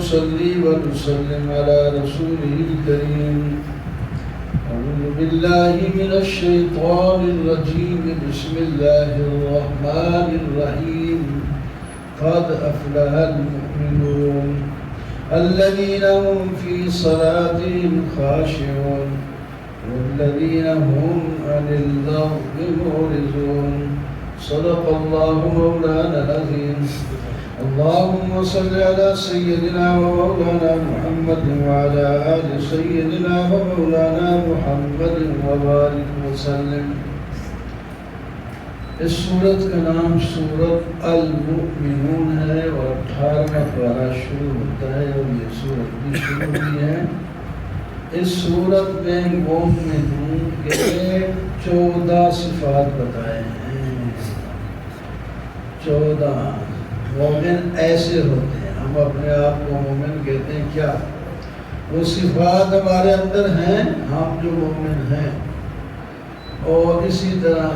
ونصلي ونسلم على رسوله الكريم. أعوذ بالله من الشيطان الرجيم. بسم الله الرحمن الرحيم. قد أفلح المؤمنون الذين هم في صلاتهم خاشعون والذين هم عن اللغو معرضون. صدق الله مولانا العظيم. اللهم صل على سيدنا ومولانا محمد وعلى آل سيدنا ومولانا محمد وبارك وسلم. اس سورت کا نام سورت المؤمنون ہے اور 18واں پارہ شروع ہوتا ہے اور یہ سورت بھی شروع ہوئی ہے. اس سورت میں مومنوں کے 14 صفات بتائے ہیں. 14 مومن ایسے ہوتے ہیں. ہم اپنے آپ کو مومن کہتے ہیں. کیا وہ صفات ہمارے اندر ہیں ہم جو مومن ہیں؟ اور اسی طرح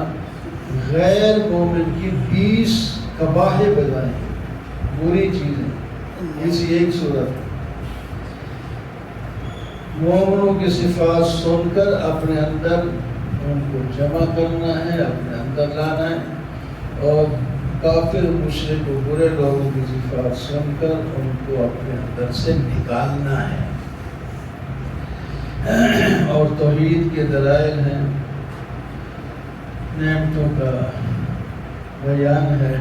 غیر مومن کی 20 قباحیں بتائیں، بری چیزیں اسی ایک صورت. مومنوں کی صفات سن کر اپنے اندر ان کو جمع کرنا ہے، اپنے اندر لانا ہے، اور کافر مشرک و برے لوگوں کی صفات سن کر ان کو اپنے اندر سے نکالنا ہے. اور توحید کے دلائل ہیں، نعمتوں کا بیان ہے.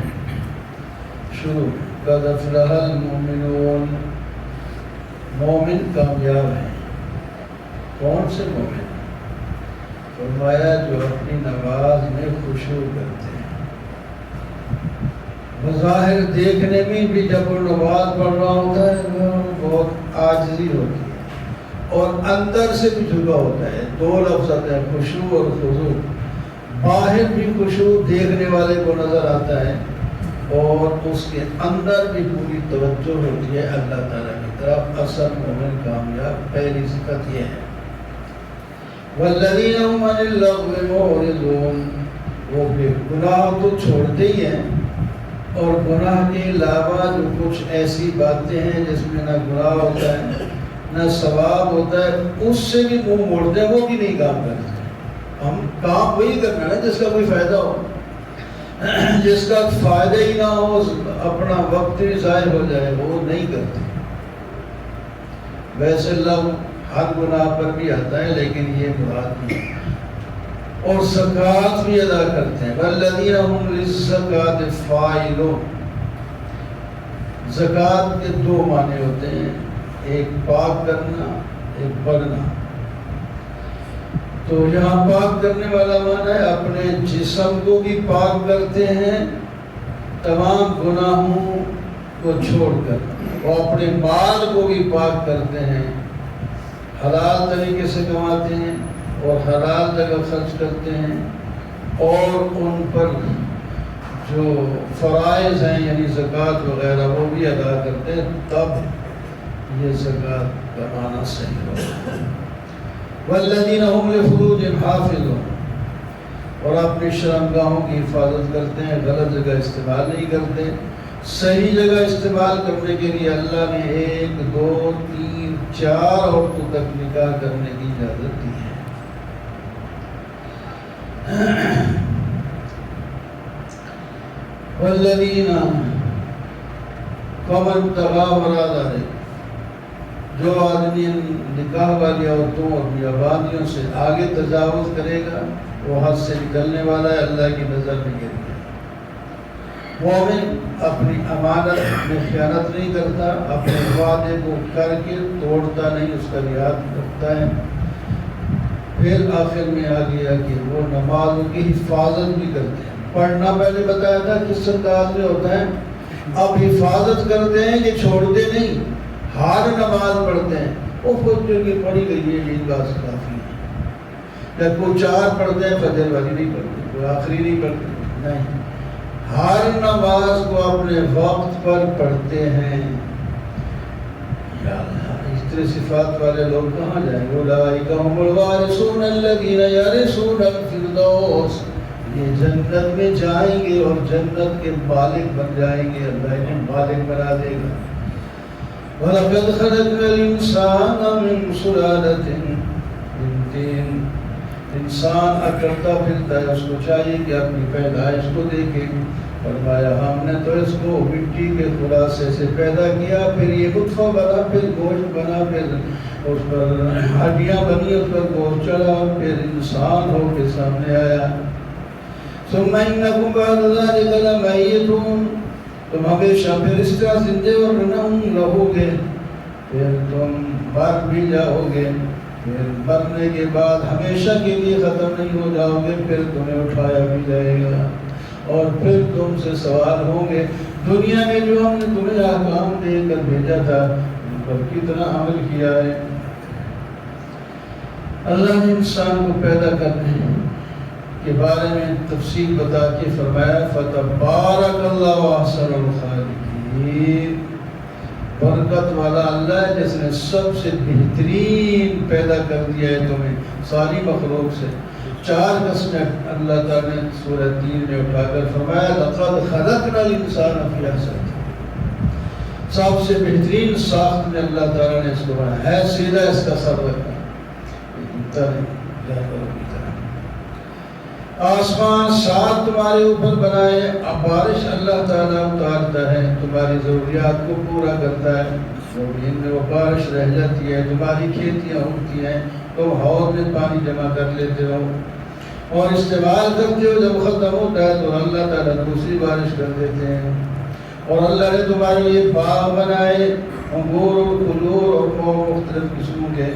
شروع قد افلح المؤمنون. مومن کامیاب ہیں. کون سے مومن؟ فرمایا جو اپنی نماز میں خشوع کرتے ہیں. بظاہر دیکھنے میں بھی جب وہ نماز پڑھ رہا ہوتا ہے وہ بہت عاجزی ہوتی ہے اور اندر سے بھی جھکا ہوتا ہے. 2 لفظ آتے ہیں، خشوع اور خضوع. باہر بھی خشوع دیکھنے والے کو نظر آتا ہے اور اس کے اندر بھی پوری توجہ ہوتی ہے اللہ تعالیٰ کی طرف. اصل مومن کامیاب پہلی صفت یہ ہے. والذین هم عن اللغو معرضون. وہ بے گناہ تو چھوڑتے ہی ہیں اور گناہ کے علاوہ جو کچھ ایسی باتیں ہیں جس میں نہ گناہ ہوتا ہے نہ ثواب ہوتا ہے اس سے بھی منہ موڑتے ہیں. وہ بھی نہیں کام کرتے. ہم کام وہی کرنا ہے جس کا کوئی فائدہ ہو. جس کا فائدہ ہی نہ ہو، اپنا وقت بھی ضائع ہو جائے، وہ نہیں کرتے. ویسے اللہ ہر گناہ پر بھی آتا ہے لیکن یہ مراد نہیں. اور زکوٰۃ بھی ادا کرتے ہیں. والذین هم للزکوٰۃ فاعلون. زکوٰۃ کے 2 معنی ہوتے ہیں، ایک پاک کرنا، ایک بڑھنا. تو یہاں پاک کرنے والا معنی ہے اپنے جسم کو بھی پاک کرتے ہیں تمام گناہوں کو چھوڑ کر، اور اپنے مال کو بھی پاک کرتے ہیں، حلال طریقے سے کماتے ہیں اور حلال جگہ خرچ کرتے ہیں، اور ان پر جو فرائض ہیں یعنی زکوٰۃ وغیرہ وہ بھی ادا کرتے ہیں. تب یہ زکوٰۃ کا معنی صحیح ہوگا. والذین هم لفروجهم حافظون. اور اپنی شرمگاہوں کی حفاظت کرتے ہیں، غلط جگہ استعمال نہیں کرتے. صحیح جگہ استعمال کرنے کے لیے اللہ نے 1 2 3 4 عورتوں تک نکاح کرنے کی اجازت دی ہے. والذین فمن تبع وراء ذلک. جو آدمی نکاح والی عورتوں اور بیابانیوں سے آگے تجاوز کرے گا وہ حد سے نکلنے والا ہے، اللہ کی نظر میں گر گیا. مومن اپنی امانت میں خیانت نہیں کرتا، اپنے وعدے کو کر کے توڑتا نہیں، اس کا لحاظ رکھتا ہے. پھر آخر میں آ گیا کہ وہ نمازوں کی حفاظت بھی کرتے ہیں. پڑھنا پہلے بتایا تھا کس انداز میں ہوتا ہے، اب حفاظت کرتے ہیں کہ چھوڑتے نہیں. ہر نماز پڑھتے ہیں، وہ خود جو کہ پڑھی گئی ہے یہ بات کافی ہے. یا کوئی 4 پڑھتے ہیں، فجر والی نہیں پڑھتے، کوئی آخری نہیں پڑھتے، نہیں، ہر نماز کو اپنے وقت پر پڑھتے ہیں. یا اللہ، اس طرح صفات والے لوگ کہاں جائیں گے؟ اولئک هم الوارثون الذین یرثون الفردوس. یہ جنت میں جائیں گے اور جنت کے مالک بن جائیں گے. اللہ انہیں مالک بنا دے گا. وَلَقَدْ خَلَقْنَا الْإِنسَانَ مِنْ سُلَالَةٍ مِنْ طِينٍ۔ انسان اکڑتا پھرتا ہے، اس کو چاہیے کہ اپنی پیدائش کو دیکھے۔ فرمایا ہم نے تو اس کو مٹی کے خلاصے سے پیدا کیا، پھر یہ نطفہ بنا، پھر گوشت بنا، پھر اس پر ہڈیاں بنی، اس پر گوشت چڑھا، پھر انسان ہو کے سامنے آیا۔ ثم انکم بعد ذلک لمیتون، تم ہمیشہ پھر اس طرح زندے اور رہو گے، پھر تم مر بھی جاؤ گے، پھر مرنے کے بعد ہمیشہ کے لیے ختم نہیں ہو جاؤ گے، پھر تمہیں اٹھایا بھی جائے گا اور پھر تم سے سوال ہوں گے دنیا میں جو ہم نے تمہیں احکام دے کر بھیجا تھا ان پر کتنا عمل کیا ہے۔ اللہ نے انسان کو پیدا کرنے کے بارے میں تفصیل بتا کے فرمایا فتبارک اللہ احسن الخالقین، برکت والا اللہ ہے جس نے سب سے بہترین پیدا کر دیا ہے تمہیں ساری مخلوق سے۔ 4 قسمیں اللہ تعالیٰ نے سورہ 3 میں اٹھا کر فرمایا لقد خلقنا الانسان فی احسن تقویم، سب سے بہترین ساخت میں اللہ تعالیٰ نے اس کو بنایا ہے، سیدھا اس کا سر رکھا، آسمان 7 تمہارے اوپر بنائے، اب بارش اللہ تعالیٰ اتارتا ہے، تمہاری ضروریات کو پورا کرتا ہے، زمین میں وہ بارش رہ جاتی ہے، تمہاری کھیتیاں اگتی ہیں، تم حوض میں پانی جمع کر لیتے ہو اور استعمال کرتے ہو، جب ختم ہوتا ہے تو اللہ تعالیٰ دوسری بارش کر دیتے ہیں۔ اور اللہ نے تمہارے لیے باغ بنائے، انگور اور کھجور اور مختلف قسموں کے،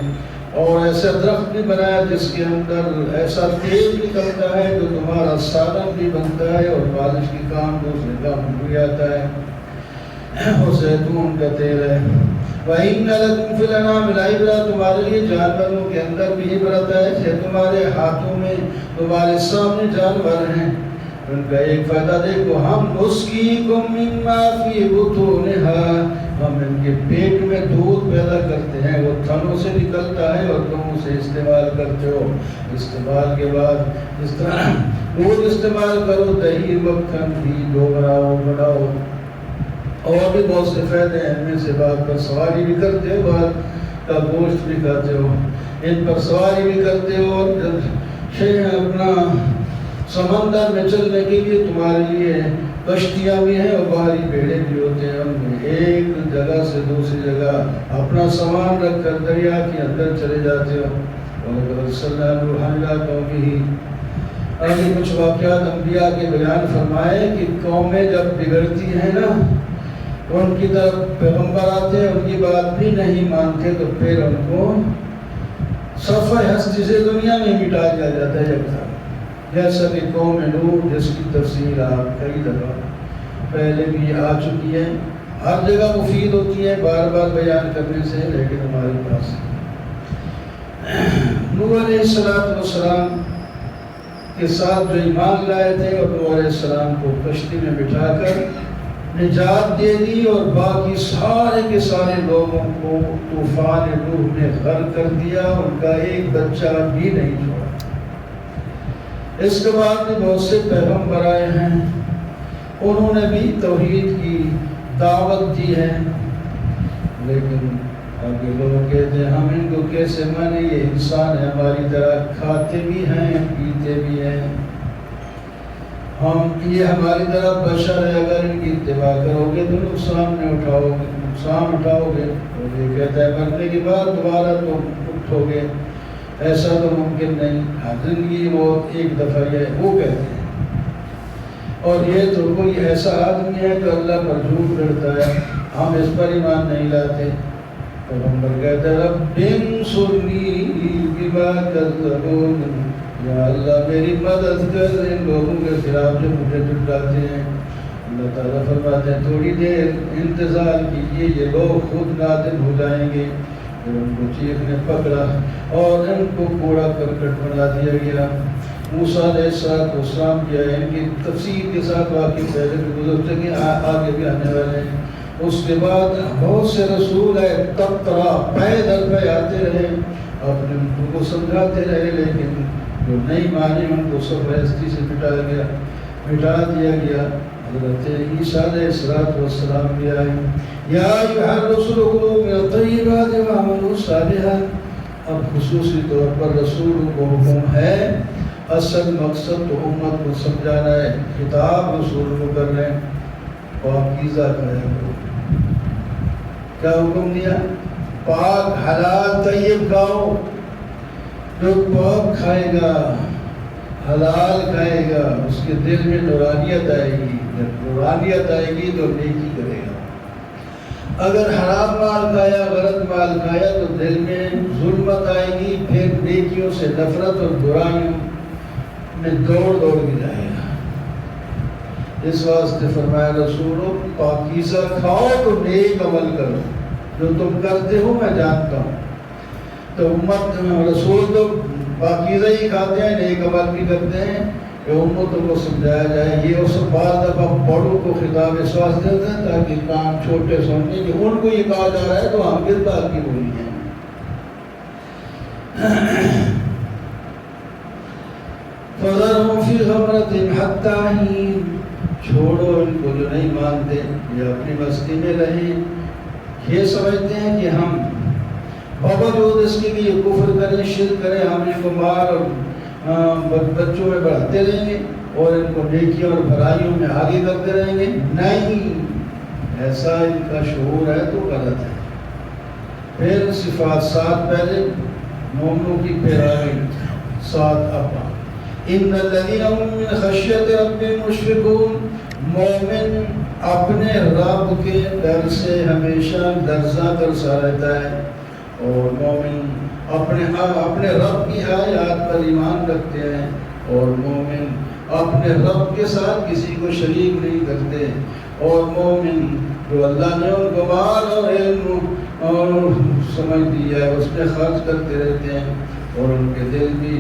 اور ایسا درخت بھی بنایا جس کے اندر ایسا تیل نکلتا ہے جو تمہارا سالن بھی بنتا ہے اور بارش کی کام دوسرے کام بھی آتا ہے، اور زیتون کا تیل ہے۔ وَإِنَّ لَكُمْ فِي الْأَنْعَامِ لَعِبْرَةً، تمہارے لیے جانوروں کے اندر بھی عبرت ہے، کہ تمہارے ہاتھوں میں تمہارے سامنے جانور ہیں، ان کا ایک فائدہ دیکھو، ہم نُسْقِيكُم مِّمَّا فِي بُطُونِهَا، ہم ان کے پیٹ میں دودھ پیدا کرتے ہیں، وہ تھنوں سے نکلتا ہے اور تم اسے استعمال کرتے ہو، استعمال کے بعد اس طرح دودھ استعمال کرو، دہی مکھن بھی دو بناؤ اور بھی بہت سے فائدے ہیں، ان میں سے بعد پر سواری بھی کرتے ہو، بعد کا گوشت بھی کھاتے ہو، ان پر سواری بھی کرتے ہو، اور اپنا سمندر میں چلنے کے لیے تمہارے لیے کشتیاں بھی ہیں اور باہری بیڑے بھی ہوتے ہیں، ان میں ایک جگہ سے دوسری جگہ اپنا سامان رکھ کر دریا کے اندر چلے جاتے ہو۔ اور صلی اللہ علیہ وسلم آگے کچھ واقعات انبیاء کے بیان فرمائے کہ قومیں جب بگڑتی ہیں نا، ان کی طرف پیغمبر آتے ہیں، ان کی بات بھی نہیں مانتے تو پھر ان کو صفحہ ہستی سے دنیا میں مٹا دیا جاتا ہے یکساں، جیسا کہ قوم نوح جس کی تفصیل آپ کئی دفعہ پہلے بھی آ چکی ہے، ہر جگہ مفید ہوتی ہے بار بار بیان کرنے سے، لیکن ہمارے پاس نوح علیہ السلام کے ساتھ جو ایمان لائے تھے اور نوح علیہ السلام کو کشتی میں بٹھا کر نجات دے دی اور باقی سارے کے سارے لوگوں کو طوفان نوح نے غرق کر دیا، ان کا ایک بچہ بھی نہیں چھوڑا۔ اس کے بعد بھی بہت سے پیغمبر آئے ہیں، انہوں نے بھی توحید کی دعوت دی ہے، لیکن آگے لوگ کہتے ہیں ہم ان کو کیسے مانیں، یہ انسان ہے ہماری طرح، کھاتے بھی ہیں پیتے بھی ہیں، ہم یہ ہماری طرح بشر ہے، اگر ان کی اتباع کرو گے تو نقصان اٹھاؤ گے، اور یہ کہتا ہے مرنے کے بعد دوبارہ تم اٹھو گے، ایسا تو ممکن نہیں، زندگی وہ ایک دفعہ یہ وہ کہتے ہیں، اور یہ تو کوئی ایسا آدمی ہے جو اللہ پر جھوٹ لڑتا ہے، ہم اس پر ایمان نہیں لاتے۔ پیغمبر کہتا ہے رب انصرنی بما کذبون، یا اللہ میری مدد کر ان لوگوں کے خلاف جو مجھے جھٹلاتے ہیں۔ اللہ تعالیٰ فرماتے ہیں تھوڑی دیر انتظار کیجیے، یہ لوگ خود نادم ہو جائیں گے۔ پھر ان کو چیخ نے پکڑا اور ان کو کوڑا کرکٹ بنا دیا گیا۔ موسیٰ علیہ السلام کی ان کی تفصیل کے ساتھ واقعی پہلے بھی گزر چکے، آگے بھی آنے والے ہیں۔ اس کے بعد بہت سے رسول ہے تبترا پیدل پہ آتے رہے، اپنے ان کو سمجھاتے رہے، لیکن جو نہیں مانے ان کو سب ہستی سے مٹا دیا گیا۔ حضرت عیسیٰ علیہ السلام بھی آئے، یا ایھا الرسل کلوا من الطیبات واعملوا صالحا۔ اب خصوصی طور پر رسولوں کو حکم ہے، اصل مقصد تو امت کو سمجھانا ہے، خطاب رسول کو کر رہے ہیں، پاکیزہ کھایا کرو۔ کیا حکم دیا؟ پاک حلال طیب کھاؤ۔ جو پاک کھائے گا، حلال کھائے گا، اس کے دل میں نورانیت آئے گی، جب نورانیت آئے گی تو نیکی کرے گا۔ اگر حرام مال کھایا، غلط مال کھایا تو دل میں ظلمت آئے گی، پھر نیکیوں سے نفرت اور برائیوں میں دوڑ کے جائے گا۔ اس واسطے فرمایا رسولوں پاکیزہ کھاؤ تو نیک عمل کرو، جو تم کرتے ہو میں جانتا ہوں۔ تو امت رسول تو پاکیزہ ہی کھاتے ہیں، نیک عمل بھی کرتے ہیں، کہ امتوں کو سمجھایا جائے۔ یہ اس بعض دفعہ بڑوں کو خطاب اس واسطے دیتے ہیں تاکہ کام چھوٹے سمجھیں کہ ان کو یہ کہا جا رہا ہے تو ہم کس بات کی بولی ہیں۔ فَذَرْهُمْ فِي غَمْرَتِهِمْ حَتَّىٰ حِينٍ، چھوڑو ان کو جو نہیں مانتے، یہ اپنی مستی میں رہیں، یہ سمجھتے ہیں کہ ہم باوجود اس کے کہ یہ کفر کریں، شرک کریں، ہم ان کو مار اور بچوں میں بڑھاتے رہیں گے اور ان کو نیکیوں اور بھلائیوں میں آگے کرتے رہیں گے۔ نہیں، ایسا ان کا شعور ہے تو غلط ہے۔ پھر صفات 7 پہلے مومنوں کی پیراوی، 7 اب ان الذین هم من خشیت ربهم مشفقون، مومن اپنے رب کے ڈر سے ہمیشہ لرزاں ترسا رہتا ہے، اور مومن اپنے رب کی آیات پر ایمان رکھتے ہیں، اور مومن اپنے رب کے ساتھ کسی کو شریک نہیں کرتے، اور مومن جو اللہ نے ان کو مال اور علم اور سمجھ دیا ہے اس میں خرچ کرتے رہتے ہیں، اور ان کے دل بھی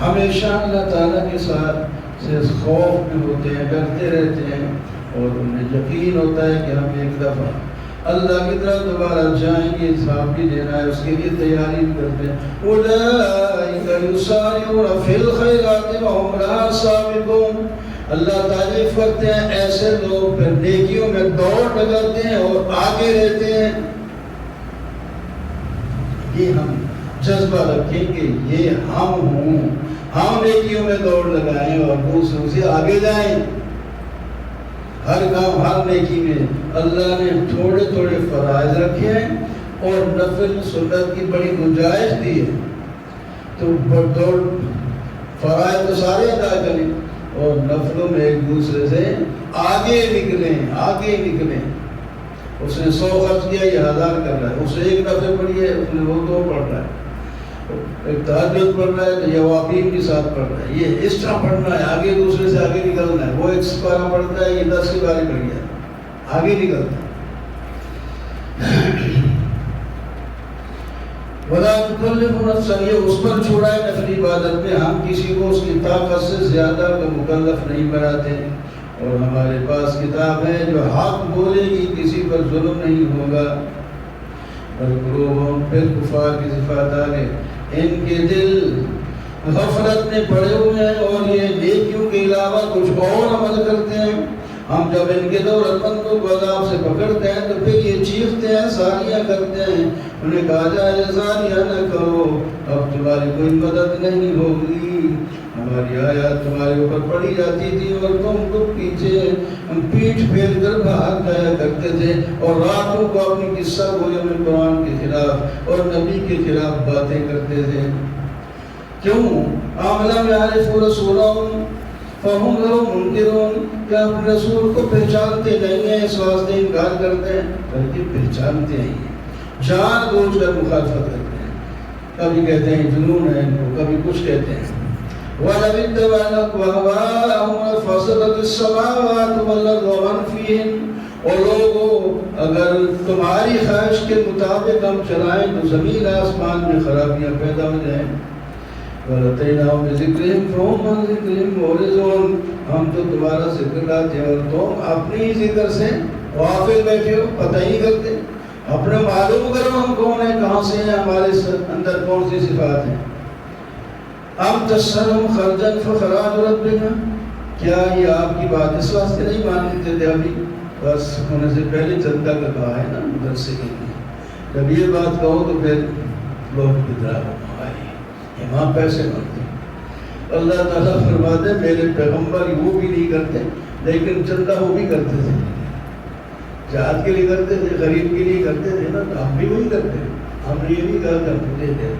ہمیشہ اللہ تعالیٰ کے ساتھ سے خوف میں ہوتے ہیں، ڈرتے رہتے ہیں، اور انہیں یقین ہوتا ہے کہ ہم ایک دفعہ اللہ کی طرف دوبارہ جائیں گے، حساب بھی دینا ہے، اس کے لیے تیاری بھی کرتے ہیں۔ اولئک یسارعون فی الخیرات وہم لہا سابقون، اللہ تعریف کرتے ہیں ایسے لوگ پھر نیکیوں میں دوڑ لگاتے ہیں اور آگے رہتے ہیں۔ یہ ہم جذبہ رکھیں کہ یہ ہم نیکیوں میں دوڑ لگائیں اور دوسروں سے آگے جائیں۔ ہر کام ہر نیکی میں اللہ نے تھوڑے تھوڑے فرائض رکھے ہیں اور نفل سنت کی بڑی گنجائش دی ہے، تو دوڑ فرائض تو سارے ادا کریں اور نفلوں میں ایک دوسرے سے آگے نکلیں۔ اس نے 100 خرچ کیا، یہ 1000 کر رہا ہے، اس نے ایک نفل پڑھی ہے، اس نے وہ 2 پڑھ رہا ہے، ایک تہجد پڑھ رہا ہے تو یہ وابین کے ساتھ پڑھ رہا ہے، یہ اس طرح پڑھنا ہے، آگے دوسرے سے آگے نکلنا ہے، وہ 1 پارہ پڑھتا ہے، یہ 10 کی باری پڑھ گیا، آگے نکلتا ہے۔ وَلَا نُكَلِّفُ نَفْسًا، یہ اس پر چھوڑا ہے نفلی عبادت میں، ہم کسی کو اس کی طاقت سے زیادہ کا مکلف نہیں بناتے، اور ہمارے پاس کتاب ہے جو حق بولے گی، کسی پر ظلم نہیں ہوگا۔ پھر کفار کی صفات آگے، ان کے دل غفلت میں پڑے ہوئے ہیں اور یہ نیکیوں کے علاوہ کچھ اور عمل کرتے ہیں۔ ہم جب ان کے دولت مندوں کو عذاب سے پکڑتے ہیں تو پھر یہ چیختے ہیں، زاریاں کرتے ہیں، انہیں کہا جائے زاریاں نہ کرو، اب تمہاری کوئی مدد نہیں ہوگی، ہماری آیات تمہارے اوپر پڑھی جاتی تھی اور تم کو پیٹھ پھیر کر بھاگ جایا کرتے تھے، اور راتوں کو اپنی قصہ گوئیوں میں قرآن کے خلاف اور نبی کے خلاف باتیں کرتے تھے۔ کیوں؟ عاملہ یعرفوا رسولہم فہم لہو منکرون، کیا اپنے رسول کو پہچانتے نہیں ہیں اس واسطے انکار کرتے ہیں؟ بلکہ پہچانتے ہیں، جان بوجھ کر مخالفت کرتے ہیں، کبھی کہتے ہیں جنون ہے ان کو، کبھی کچھ کہتے ہیں۔ وَلَوِ اتَّبَعْتُمْ أَهْوَاءَهُمْ لَفَسَدَتِ السَّمَاوَاتُ وَالْأَرْضُ وَمَنْ فِيهِنَّ، اور لوگوں اگر تمہاری خواہش کے مطابق ہم چلائیں تو زمین آسمان میں خرابیاں پیدا ہو جائیں۔ وَلَتَيْنَاهُمْ بِذِكْرِهِمْ فَهُمْ عَنْ ذِكْرِهِمْ مُعْرِضُونَ، ہم تو تمہارا ذکر لاتے ہیں اور تم اپنے ہی ذکر سے غافل بیٹھے ہو، پتہ ہی کرتے، اپنے معلوم کرو ہم کون ہیں، کہاں سے ہیں، ہمارے اندر کون سی صفات ہیں۔ ام تسألهم خرجا فخراج ربك، کیا یہ آپ کی بات اس واسطے نہیں مانتے تھے؟ ابھی بس ہونے سے پہلے چندہ کا کہا ہے نا مدرسے کے لیے، جب یہ بات کہو تو پھر لوگ بدرا آئے، وہاں پیسے مانتے۔ اللہ تعالیٰ فرماتے میرے پیغمبر وہ بھی نہیں کرتے، لیکن چندہ وہ بھی کرتے تھے، جہاد کے لیے کرتے تھے، غریب کے لیے کرتے تھے نا، تو ہم بھی وہی کرتے ہیں۔ ہم نے یہ نہیں کہا کرتے تھے۔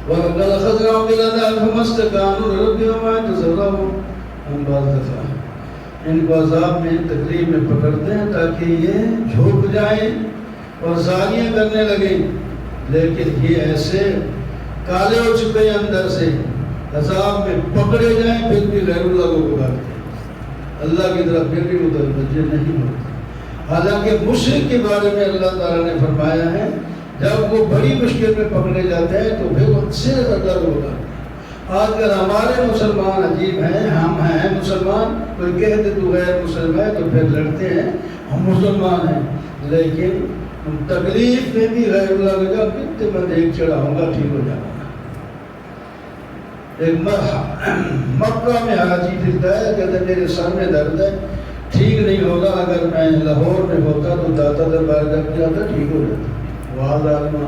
وَلَقَدْ أَخَذْنَاهُمْ بِالْعَذَابِ فَمَا اسْتَكَانُوا لِرَبِّهِمْ وَمَا اعْتَذَرُوا ہم بعض دفعہ ان کو عذاب میں تکلیف میں پکڑتے ہیں تاکہ یہ جھوک جائیں اور زاریاں کرنے لگیں، لیکن یہ ایسے کالے ہو چکے ہیں اندر سے، عذاب میں پکڑے جائیں پھر بھی غیر اللہ کو پکارتے ہیں، اللہ کی طرف پھر بھی متوجہ نہیں ہوتے۔ حالانکہ مشرک کے بارے میں اللہ تعالیٰ نے فرمایا ہے جب وہ بڑی مشکل میں پکڑے جاتے ہیں تو پھر وہ صرف اللہ کو پکارتے ہیں۔ آج کل ہمارے مسلمان عجیب ہیں، ہم ہیں مسلمان، کوئی کہتے تو غیر مسلم ہے تو پھر لڑتے ہیں ہم مسلمان ہیں، لیکن ہم تکلیف میں بھی غیر اللہ کو جا کتنے میں ایک چڑھاؤں گا ٹھیک ہو جاؤں گا۔ ایک مکہ میں حاجی پھرتا ہے، کہتے ہیں میرے سر میں درد ہے، ٹھیک نہیں ہوگا، اگر میں لاہور میں ہوتا تو داتا دربار جب جاتا ٹھیک ہو جاتا، وہاں ظالمہ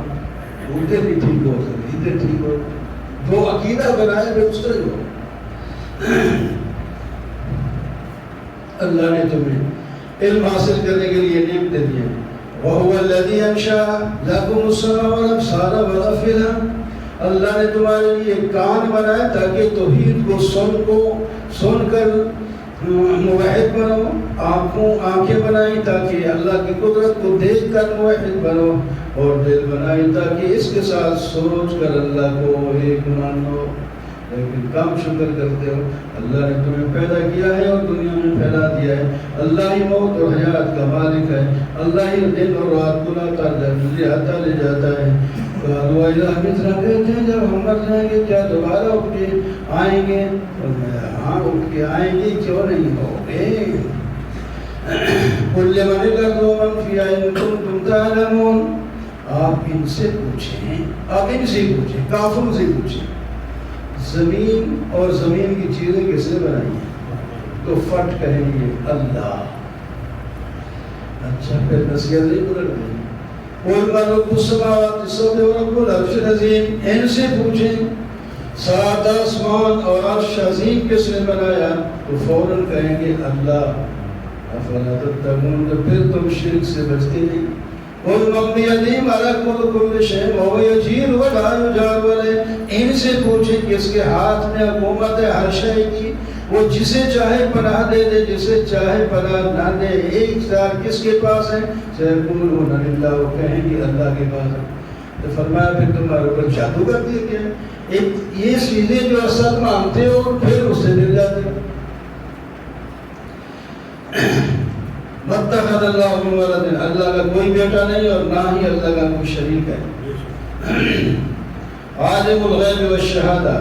ادھر بھی ٹھیک ہو سکے، ادھر ٹھیک ہو، جو عقیدہ بنائے پھر اس طرح ہو۔ اللہ نے تمہیں علم حاصل کرنے کے لیے نعمتیں دی ہیں۔ وَهُوَ الَّذِي أَنشَأَ لَكُمُ السَّمْعَ وَالْأَبْصَارَ وَالْأَفْئِدَةَ اللہ نے تمہارے لیے کان بنائے تاکہ توحید کو سن کر موحد بنو، آنکھیں بنائی تاکہ اللہ کی قدرت کو دیکھ کر موحد بنو، اور دل بنائی تاکہ اس کے ساتھ سوچ کر اللہ کو ایک مانو، لیکن کم شکر کرتے ہو۔ اللہ نے تمہیں پیدا کیا ہے اور دنیا میں پھیلا دیا ہے، اللہ ہی موت اور حیات کا مالک ہے، اللہ ہی دن اور رات کو لاتا لے جاتا ہے۔ کہتے ہیں جب ہم مر جائیں گے کیا دوبارہ اٹھ کے آئیں گے؟ ہاں اٹھ کے آئیں گے، کیوں نہیں ہوگے؟ کل من الارض ومن فیہا ان کنتم تعلمون، آپ ان سے پوچھیں، آپ ان سے پوچھیں، کافروں سے پوچھیں زمین اور زمین کی چیزیں کس نے بنائی ہیں؟ تو فٹ کہیں گے اللہ۔ اچھا پھر نصیحت نہیں بدل گئی۔ قُلْ مَن رَبُّ السَّمَاوَاتِ السَّبْعِ وَرَبُّ الْعَرْشِ الْعَظِيمِ، ان سے پوچھیں سات آسمان اور عرش عظیم کس نے بنایا؟ تو فوراً کہیں گے اللہ۔ افلا تتقون، تو پھر تم شرک سے بچتے نہیں۔ قُلْ مَن بِيَدِهِ مَلَكُوتُ كُلِّ شَيْءٍ وَهُوَ يُجِيرُ وَلَا يُجَارُ عَلَيْهِ، ان سے پوچھیں کس کے ہاتھ میں حکومت ہے ہر شے کی، وہ جسے چاہے پناہ دے دے، جسے چاہے پناہ نہ دے، ایک اختیار کس کے پاس ہے؟ سَيَقُولُونَ لِلَّهِ، وہ کہیں گے اللہ کے پاس ہے۔ تو فرمایا پھر تمہارے اوپر جادو کر دیا کیا؟ یہ چیزیں جو اصل مانتے ہو پھر اس سے مل جاتے ہو۔ مَتَّخَذَ اللَّهُ مِن وَلَدٍ، اللہ کا کوئی بیٹا نہیں اور نہ ہی اللہ کا کوئی شریک ہے۔ عالم الغیب والشہادہ،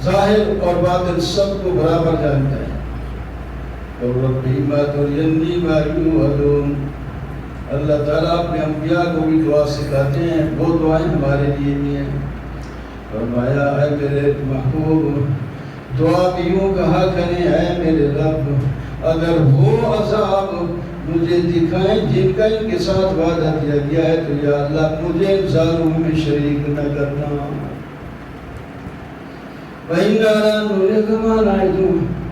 ظاہر اور باطن سب کو برابر جانتا ہے۔ اور ربی ما ترینی ما یوعدون، اللہ تعالیٰ اپنے انبیاء کو بھی دعا سکھاتے ہیں، وہ دعائیں ہمارے لیے بھی ہیں۔ فرمایا اے میرے محبوب، دعا بھی یوں کہا کریں اے میرے رب، اگر وہ عذاب مجھے دکھائیں جن کا ان کے ساتھ وعدہ دیا گیا ہے تو یا اللہ مجھے ان ظالموں میں شریک نہ کرنا۔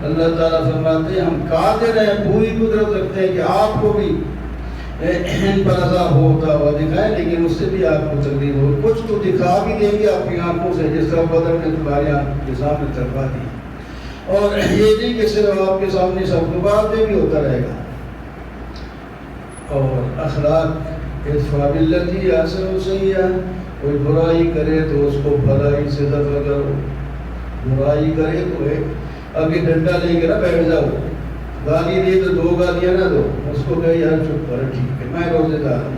اللہ تعالیٰ فرماتے ہیں ہم قادر ہیں، پوری قدرت رکھتے ہیں کہ آپ کو بھی ان پر عذاب ہوتا ہوا دکھائیں، لیکن اس سے بھی آپ کو تکلیف ہو، کچھ تو دکھا بھی دیں گے اپنی آنکھوں سے، جس طرح بدر نے تمہاری آنکھ کے سامنے چلوا دی، اور یہ نہیں کہ صرف آپ کے سامنے سب کو بعد میں بھی ہوتا رہے گا۔ اور اخلاق ادفع باللتی احسن سیئہ، کوئی برائی کرے تو اس کو بھلائی سے دفع کرو، برائی کرے تو ابھی ڈنڈا لے کے نہ بیٹھ جاؤ، گالی دی تو دو گالیاں نہ دو، اس کو کہے یار چپ کرو ٹھیک ہے میں روزے دار ہوں،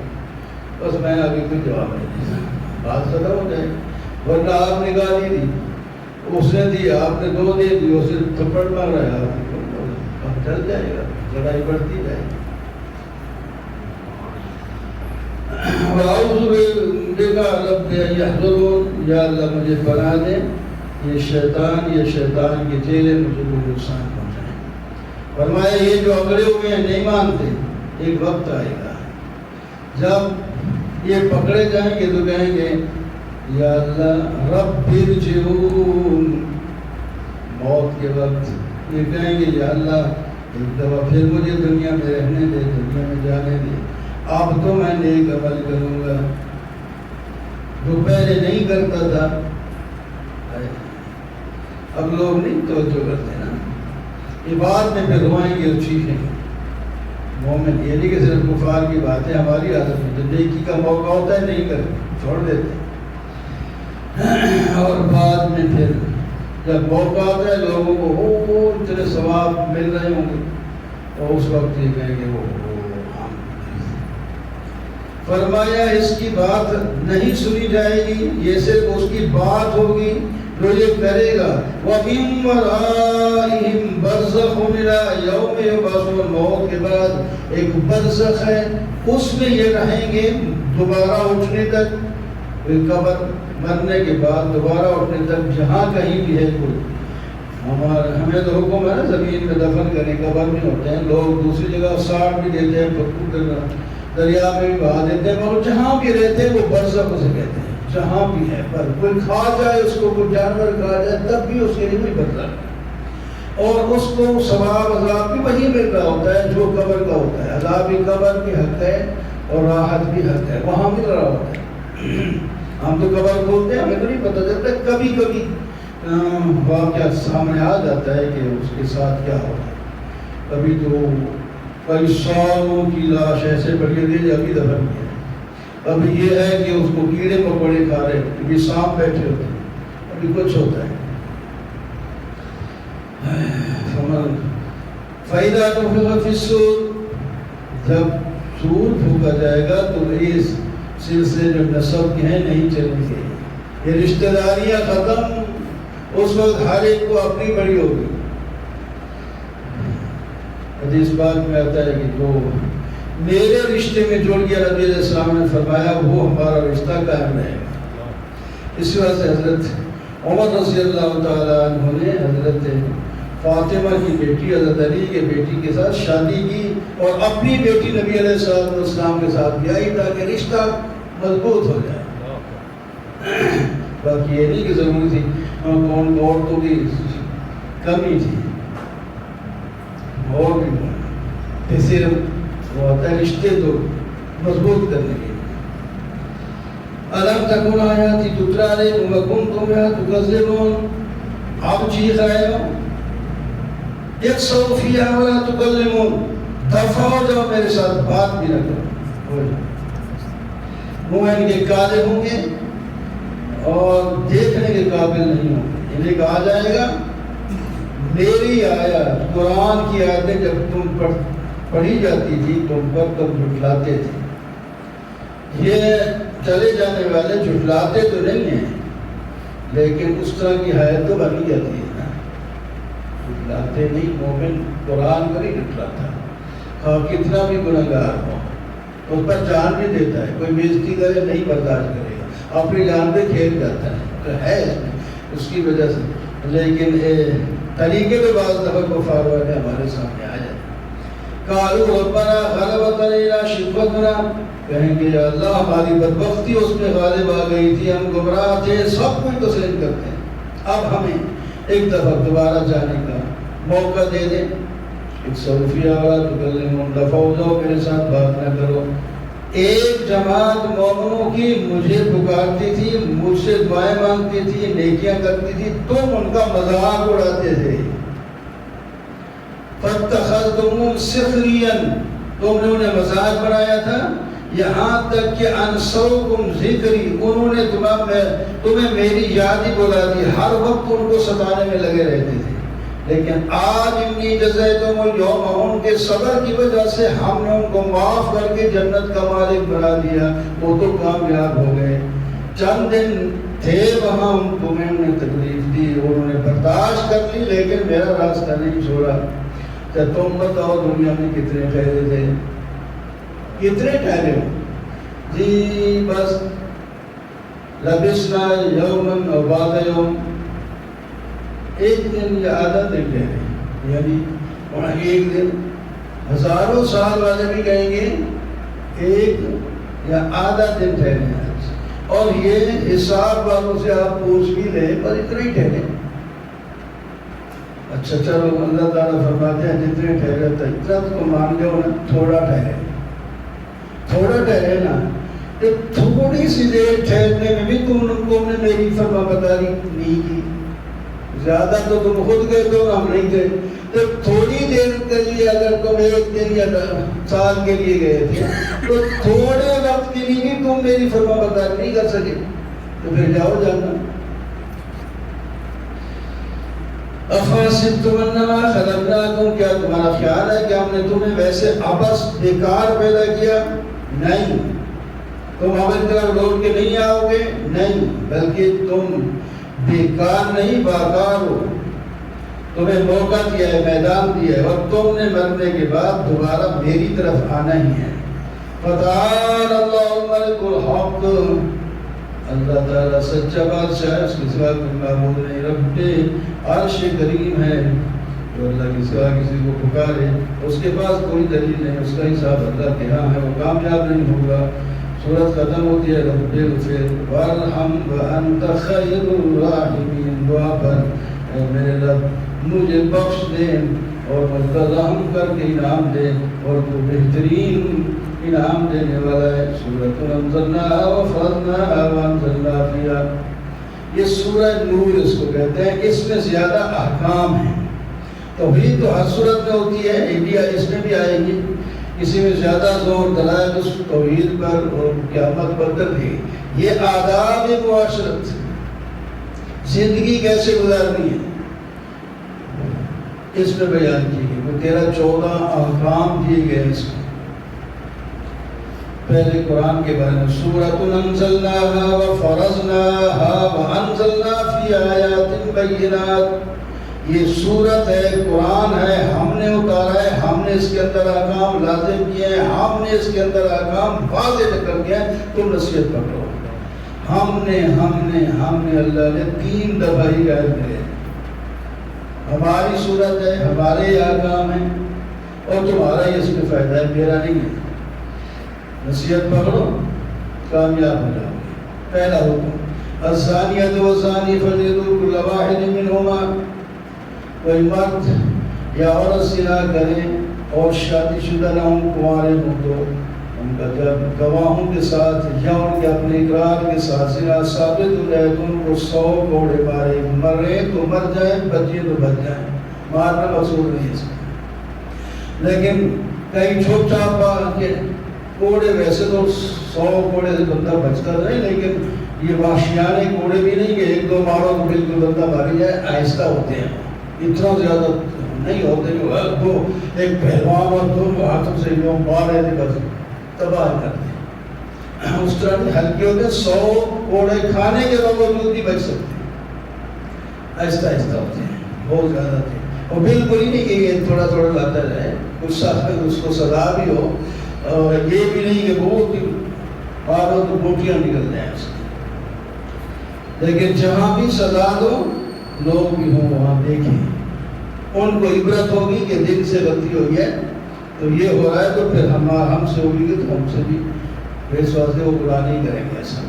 بس میں ابھی کوئی جواب نہیں دیتا، بات ختم ہو جائے۔ ورنہ آپ نے گالی دی، اس نے دی، آپ نے دو دے دی، اسے تھپڑ مار رہا ہے، اب چل جائے گا، لڑائی بڑھتی جائے گی۔ وَأَعُوذُ بِكَ رَبِّ أَن يَحْضُرُونِ، یا اللہ مجھے پناہ دے یہ شیطان کے چیلے مجھے کوئی نقصان پہنچائیں۔ فرمایا یہ جو اگڑے ہوئے ہیں نہیں مانتے، ایک وقت آئے گا جب یہ پکڑے جائیں گے تو کہیں گے یا اللہ رب ارجعون، موت کے وقت یہ کہیں گے یا اللہ ایک دفعہ پھر مجھے دنیا میں رہنے دے، دنیا میں جانے دے، اب تو میں نیک عمل کروں گا جو پہلے نہیں کرتا تھا۔ اب لوگ نہیں توجہ کرتے نا، یہ بعد میں پھر روائیں گے اور چیخیں گے۔ مومن یہ نہیں کہ صرف کفار کی بات ہے، ہماری عادت میں جب نیکی کا موقع ہوتا ہے نہیں کرتے، چھوڑ دیتے، اور بعد میں پھر جب موقع آتا ہے لوگوں کو اتنے ثواب مل رہے ہوں گے اور اس وقت یہ کہیں گے وہ فرمایا اس کی بات نہیں سنی جائے گی، یہ صرف اس کی بات ہوگی جو یہ کرے گا۔ وَمِن وَرَائِهِمْ بَرْزَخٌ إِلَىٰ يَوْمِ يُبْعَثُونَ، موت کے بعد ایک برزخ ہے، اس میں یہ رہیں گے دوبارہ اٹھنے تک، قبر مرنے کے بعد دوبارہ اٹھنے تک، جہاں کہیں بھی ہے کوئی۔ ہمیں تو حکم ہے نا زمین میں دفن کریں، قبر میں ہوتے ہیں لوگ، دوسری جگہ ساڑ بھی دیتے ہیں، پتھر کرنا دریا میں بھی بہا دیتے ہیں، مگر جہاں بھی رہتے ہیں وہ برزخ اسے کہتے ہیں، جہاں بھی ہے۔ پر کوئی کھا جائے اس کو، کوئی جانور کھا جائے تب بھی اس کے لیے نہیں برزخ، اور اس کو ثواب عذاب بھی وہی مل رہا ہوتا ہے جو قبر کا ہوتا ہے۔ عذاب بھی قبر بھی حق ہے اور راحت بھی حق ہے، وہاں مل رہا ہوتا ہے۔ ہم تو قبر کھولتے ہیں، ہمیں تو نہیں پتہ چلتا، کبھی کبھی واقعہ سامنے آ جاتا ہے کہ اس کے ساتھ کیا ہو۔ کبھی تو کئی سالوں کی لاش ایسے پڑی ہوئی ابھی دفن کیا ہے، ابھی یہ ہے کہ اس کو کیڑے مکوڑے کھا رہے، کبھی سانپ بیٹھے ہوتے ہیں، ابھی کچھ ہوتا ہے۔ فَإِذَا نُفِخَ فِي الصُّورِ، جب سور پھونکا جائے گا تو اس سلسلے جو نسب کے ہیں نہیں چلیں گے، یہ رشتہ داریاں ختم، اس وقت ہر ایک کو اپنی بڑی ہوگی۔ حدیث پاک میں آتا ہے کہ جو میرے رشتے میں جڑ گیا، نبی علیہ السلام نے فرمایا وہ ہمارا رشتہ قائم رہے گا۔ اس وجہ سے حضرت عمر رضی اللہ تعالیٰ عنہ نے حضرت فاطمہ کی بیٹی حضرت علی کے بیٹی کے ساتھ شادی کی اور اپنی بیٹی نبی علیہ السلام کے ساتھ بیائی تاکہ رشتہ مضبوط ہو جائے۔ باقی یہ نہیں کہ ضروری تھی کون عورتوں کی کمی تھی، اور بھی صرف وہ آتا ہے رشتے تو مضبوط کرنے کے۔ الم تکن آیاتی تتلی علیکم وکنتم بہا تکذبون، آپ چیخ رہے ہو اقصوا فیہا ولا تکلمون، دفع ہو جاؤ، میرے ساتھ بات بھی نہ کرو۔ منہ ان کے کالے ہوں گے اور دیکھنے کے قابل نہیں ہوں گے۔ انہیں کہا جائے گا میری آیات، قرآن کی آیتیں جب تم پڑھی جاتی تھی تم پر تم جھٹلاتے تھے۔ یہ چلے جانے والے جھٹلاتے تو نہیں ہیں، لیکن اس طرح کی حیات تو بنی جاتی ہے نا، جھٹلاتے نہیں۔ مومن قرآن پر ہی جھٹلاتا، اور کتنا بھی گنہگار ہو اس پر جان بھی دیتا ہے، کوئی بےزتی کرے نہیں برداشت کرے گا، اپنی جان پہ کھیل جاتا ہے، تو ہے اس کی وجہ سے۔ لیکن طریقے پہ بعض دفعہ کفار والے ہمارے سامنے آ جاتے ہیں۔ قالوا ربنا غلبت علینا شقوتنا، کہیں گے یا اللہ ہماری بدبختی اس میں غالب آ گئی تھی، ہم گمراہ تھے، سب کچھ تسلیم کرتے ہیں، اب ہمیں ایک دفعہ دوبارہ جانے کا موقع دے دیں۔ اقصوا فیہا ولا تکلمون، دفع ہو جاؤ، میرے ساتھ بات نہ کرو۔ ایک جماعت مومنوں کی مجھے پکارتی تھی، مجھ سے دعائیں مانگتی تھی، نیکیاں کرتی تھی، تم ان کا مذاق اڑاتے تھے۔ فَاتَّخَذْتُمُوهُمْ سِخْرِيًّا، تم نے انہیں مذاق بنایا تھا، یہاں تک کہ انسوکم ذکری، انہوں نے تمہیں میری یاد ہی بلا دی، ہر وقت ان کو ستانے میں لگے رہتے تھے۔ لیکن آج انی جزیتم اليوم، ان کے صبر کی وجہ سے ہم نے ان کو معاف کر کے جنت کا مالک بنا دیا، وہ تو کامیاب ہو گئے۔ چند دن تھے وہاں، تمہیں انہیں تکلیف دی، انہوں نے برداشت کر لی، لیکن میرا راستہ نہیں چھوڑا۔ کہ تم بتاؤ دنیا میں کتنے ٹھہرے تھے، کتنے ٹھہرے ہو؟ جی بس لبسنا یومن اور بعد یوم، ایک دن یا آدھا دن کہہ رہے ہیں، یعنی وہاں ایک دن، ہزاروں سال والے بھی کہیں گے ایک یا آدھا دن ٹھہرے ہیں، اور یہ حساب والوں سے آپ پوچھ بھی لیں پر اتنا ہی ٹھہرے۔ اچھا چلو اللہ تعالیٰ فرماتے ہیں جتنے ٹھہرے تھا اتنا تو مان لو نا، تھوڑا ٹھہرے، تھوڑا ٹھہرے نا، کہ تھوڑی سی دیر ٹھہرنے میں بھی تم لوگوں نے میری فرما برداری نہیں کی، زیادہ تو تم خود گئے تو ہم نہیں تھے، تو تھوڑی دیر کے لیے اگر تم ایک دن یا سال کے لیے گئے تھے تو تھوڑے وقت کے لیے بھی تم میری فرما برداری نہیں کر سکے، تو پھر جاؤ جانا۔ افحسبتم انما خلقناکم، کیا تمہارا خیال ہے کہ ہم نے تمہیں ویسے عبث بیکار پیدا کیا؟ نہیں، تم ہماری طرف لوٹ کے نہیں آؤ گے، نہیں، بلکہ تم بیکار نہیں باکار ہو، تمہیں موقع دیا ہے، میدان دیا ہے، اور تم نے مرنے کے بعد دوبارہ میری طرف آنا ہی ہے۔ فتعالى الله الملك الحق، اللہ تعالیٰ سچا بادشاہ ہے، اس کے سوا کوئی معبود نہیں، رب عرش کریم ہے، جو اللہ کے سوا کسی کو پکارے اس کے پاس کوئی دلیل نہیں، اس کا حساب اللہ کے ہاں ہے، وہ کامیاب نہیں ہوگا۔ سورت ختم ہوتی ہے رب اغفر وارحم وانت خیر الراحمین، دعا پر اے میرے رب مجھے بخش دے اور مجھ پر رحم کر کے انعام دے، اور تو بہترین انعام دینے والا ہے۔ سورۃ انزلناها وفرضناها وانزلنا فیہا، یہ سورہ نور اس کو کہتے ہیں، اس میں زیادہ احکام ہیں۔ توحید تو ہر صورت میں ہوتی ہے، انڈیا اس میں بھی آئے گی، کسی میں زیادہ زور دلائل اس توحید پر اور قیامت پر کر دی۔ یہ آداب معاشرت، زندگی کیسے گزارنی ہے اس میں بیان کی گئی، وہ 13-14 احکام دیے گئے اس میں۔ پہلے قرآن کے بارے میں سورۃ انزلناها وفرضناها وانزلنا فی آیات بینات، یہ سورت ہے، قرآن ہے، ہم نے اتارا ہے، ہم نے اس کے اندر احکام لازم کیے ہیں، ہم نے اس کے اندر احکام واضح کر کے ہیں، تم نصیحت پکڑو۔ ہم نے اللہ نے 3 دفعہ ہی غائب کرے، ہماری صورت ہے، ہمارے احکام ہیں، اور تمہارا ہی اس میں فائدہ ہے، میرا نہیں ہے۔ نصیحت پکڑو، کامیاب ہو جاؤ گے۔ پہلا حکم الزانیۃ والزانی فجلدوا کل واحد منہما، کوئی مرد یا عورت زنا کریں اور شادی شدہ نہ ہوں، کنوارے ہوں، تو ان کا جب گواہوں کے ساتھ یا ان کے اپنے اقرار کے ساتھ زنا ثابت ہو جائے تو ان کو 100 کوڑے مارے، مرے تو مر جائیں، بچے تو بچ جائیں، مارنا مقصود نہیں ہے اس میں۔ لیکن کئی چھوٹ چھاپ مار کے کوڑے، ویسے تو 100 کوڑے سے بندہ بچتا نہیں، لیکن یہ وحشیانے کوڑے بھی نہیں کہ 1-2 مارو تو بالکل بندہ ماری جائے، آہستہ ہوتے ہیں، اتنا زیادہ نہیں ہوتے کہ وہ ایک پہلوان اور 2 ہاتھوں سے جو مارے تھے بس تباہ کر دیں، اس طرح نہیں، ہلکے ہوتے 100 کوڑے کھانے کے باوجود بھی بچ سکتے ہیں، آہستہ آہستہ ہوتے ہیں، بہت زیادہ تھے، اور بالکل ہی نہیں کہ یہ تھوڑا تھوڑا لاتا جائے، اس کو سزا بھی ہو، اور یہ بھی نہیں کہ بہت ہی مارو تو بوٹیاں نکل جائیں اس کی، لیکن جہاں بھی سزا دو لوگ بھی ہوں وہاں دیکھیں، ان کو عبرت ہوگی کہ دل سے غلطی ہوئی ہے تو یہ ہو رہا ہے، تو پھر ہم سے ہوگی کہ تو ہم سے بھی اس واسطے وہ برا نہیں کریں گے ایسا۔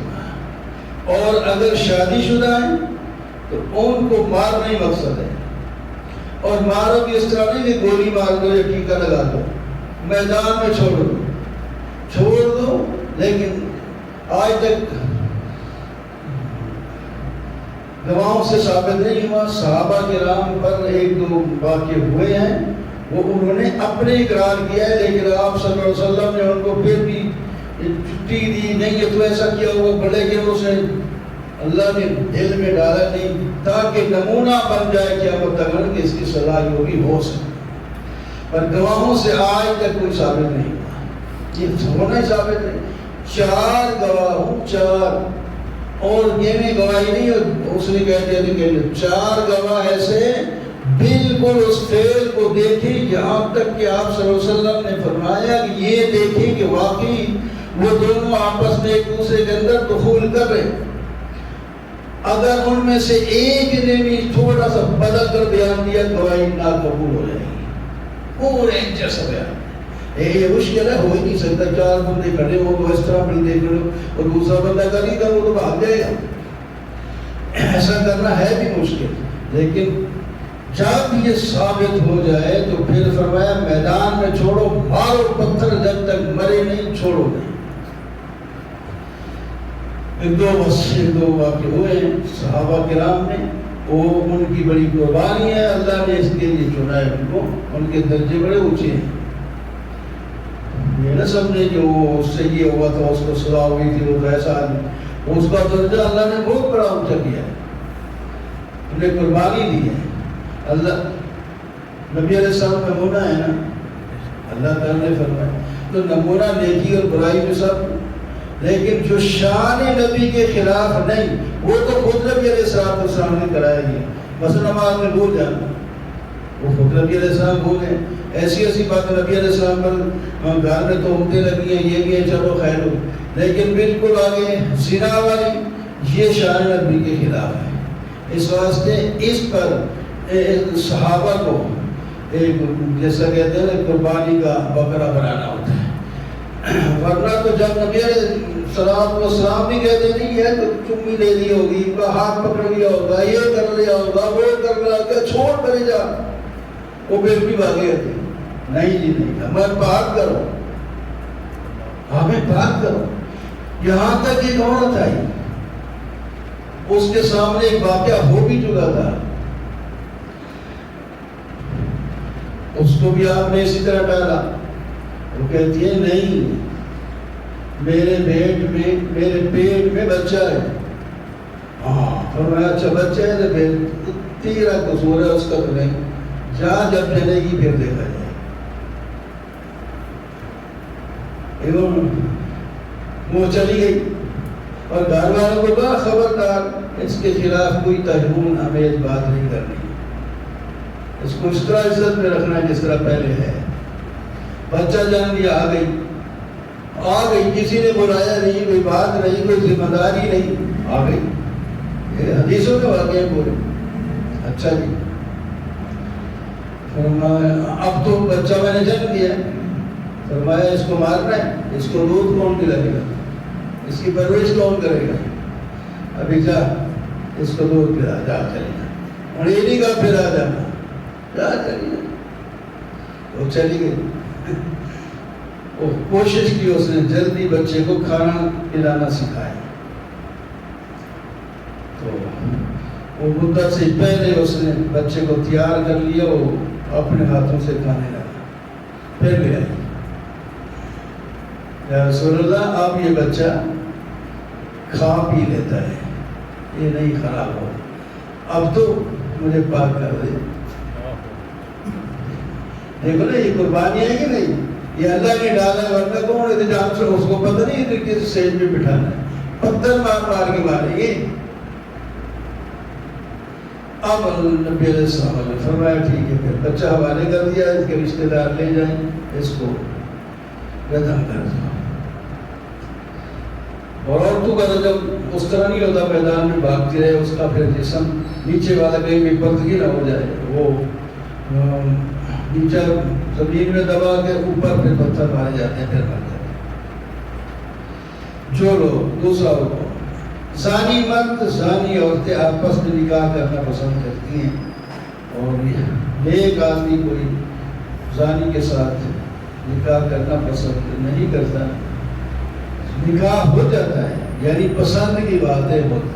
اور اگر شادی شدہ ہیں تو ان کو مارنا ہی مقصد ہے، اور مارو بھی اس طرح نہیں کہ گولی مار دو یا ٹیکا لگا دو، میدان میں چھوڑ دو، لیکن آج تک گواہوں سے ثابت نہیں ہوا۔ صحابہ کرام پر 1-2 واقع ہوئے ہیں، وہ انہوں نے اپنے اقرار کیا ہے، لیکن آپ صلی اللہ علیہ وسلم نے ان کو پھر بھی چھٹی دی، نہیں یہ تو ایسا کیا ہوگا، بڑے گروہ سے اللہ نے دل میں ڈالا نہیں، تاکہ نمونہ بن جائے قیامت تک کہ اس کی سزا جو بھی ہو سکے، پر گواہوں سے آج تک کوئی ثابت نہیں ہوا، یہ ہونا ہی ثابت نہیں۔ 4 گواہ ہوں، 4، اور یہ میں گواہی نہیں، اس نے کہہ دیا کہ 4 گواہ ایسے بالکل اس فعل کو دیکھیں، یہاں تک کہ آپ صلی اللہ علیہ وسلم نے فرمایا کہ یہ دیکھیں کہ واقعی وہ دونوں آپس میں ایک دوسرے کے اندر دخول کر رہے، اگر ان میں سے ایک نے بھی تھوڑا سا بدل کر بیان دیا گواہی ناقبول ہو جائے گی، پورے جیسا بیان۔ یہ مشکل ہے، ہو ہی نہیں سکتا، چار بندے کھڑے ہو تو اس طرح بندے کھڑے ہو اور دوسرا بندہ کر ہی کر وہ تو بھاگ جائے گا، ایسا کرنا ہے بھی مشکل۔ لیکن جب یہ ثابت ہو جائے تو پھر فرمایا میدان میں چھوڑو، مارو پتھر جب تک مرے نہیں، چھوڑو نہیں۔ دو واقع ہوئے صحابہ کرام نے، وہ ان کی بڑی قربانی ہے، اللہ نے اس کے لیے چنا ہے ان کو، ان کے درجے بڑے اونچے ہیں۔ یہ نہ سمجھے کہ وہ اس سے یہ ہوا تھا، اس کو سزا ہوئی تھی، وہ ایسا آدمی، اس کا درجہ اللہ نے بہت بڑا اونچا کیا ہے، انہیں قربانی دی ہے۔ اللہ نبی علیہ السلام کا نمونہ ہے نا، اللہ تعالیٰ نے فرمایا تو نمونہ نیکی اور برائی میں سب، لیکن جو شان نبی کے خلاف نہیں وہ تو خود نبی علیہ السلام نے کرایا گیا۔ مثلا نماز میں بھول جانا، وہ خود نبی علیہ السلام بھولے، ایسی ایسی بات نبی علیہ السلام پر گھر میں تہمتیں لگی ہیں، یہ بھی ہے، چلو خیر ہو، لیکن بالکل آگے زنا والی، یہ شان نبی کے خلاف ہے۔ اس واسطے اس پر صحابہ کو ایک جیسا کہتے ہیں قربانی کا بکرا بنانا ہوتا ہے، ورنہ تو جب نبی علیہ السلام بھی کہتے نہیں ہے تو چمی لے لی ہوگی، ہاتھ پکڑ لیا ہوگا، یہ کر لیا ہوگا، وہ کر لیا ہوگا، چھوڑ کرے جا، وہ پھر بھی بھاگے ہوتے نہیں جی نہیں، ہمیں پاک کرو، ہمیں پاک کرو۔ یہاں تک ایک عورت آئی، اس کے سامنے ایک واقعہ ہو بھی چکا تھا، اس کو بھی آپ نے اسی طرح ڈالا۔ وہ کہتی ہے نہیں، میرے پیٹ میں بچہ ہے۔ ہاں فرمایا اچھا بچہ ہے تو پھر تیرا قصور ہے، اس کا تو نہیں، جہاں جب جلے گی پھر دیکھا جائے۔ وہ چلی گئی اور گھر والوں کو کہا خبردار اس کے خلاف کوئی تجربہ ہمیں اس بات نہیں کرنی، اس کو اس طرح عزت میں رکھنا ہے جس طرح پہلے ہے۔ بچہ جان لیا، آ گئی، کسی نے بلایا نہیں، کوئی بات نہیں، کوئی ذمہ داری نہیں، آ گئی۔ یہ حدیثوں کے واقعے بولے۔ اچھا جی فرمایا اب تو بچہ میں نے جنم دیا ہے، فرمایا اس کو مارنا ہے، اس کو دودھ کون پلائے گا، اس کی پرورش کون کرے گا، ابھی جا اس کو دودھ پلا، جا چلی جا، اور یہ نہیں کہا پھر آ جانا، جا چلی جا۔ وہ چلی گئی، وہ کوشش کی اس نے جلدی بچے کو کھانا پلانا سکھایا، تو وہ مدت سے پہلے اس نے بچے کو تیار کر لیا، وہ اپنے ہاتھوں سے کھانے لگا، پھر لے آئی، یا رسول اللہ اب یہ بچہ کھا پی لیتا ہے، یہ نہیں خراب ہو، اب تو مجھے پاک کر دے۔ دیکھو نا یہ قربانی ہے کہ نہیں، یہ اللہ نے ڈالا، ورنہ کون انتظام سے اس کو پتہ نہیں کس سیج میں بٹھانا ہے، پتھر مار مار کے ماریں گے۔ اب نبی علیہ السلام نے فرمایا ٹھیک ہے، پھر بچہ حوالے کر دیا، اس کے رشتہ دار لے جائیں، اس کو گدھا کر دیا۔ اور عورتوں کا جب اس طرح نہیں ہوتا، میدان میں بھاگتی رہے، اس کا پھر جسم نیچے والا کہیں بھی پردگی نہ ہو جائے، وہ نیچے زمین میں دبا کے اوپر پھر پتھر مارے جاتے ہیں، پھر مر جاتے ہیں۔ جو لوگ دوسرا ہوگا زانی مرد زانی عورتیں آپس میں نکاح کرنا پسند کرتی ہیں، اور نیک آدمی کوئی زانی کے ساتھ نکاح کرنا پسند نہیں کرتا، نکاح ہو جاتا ہے، یعنی پسند کی باتیں ہوتی،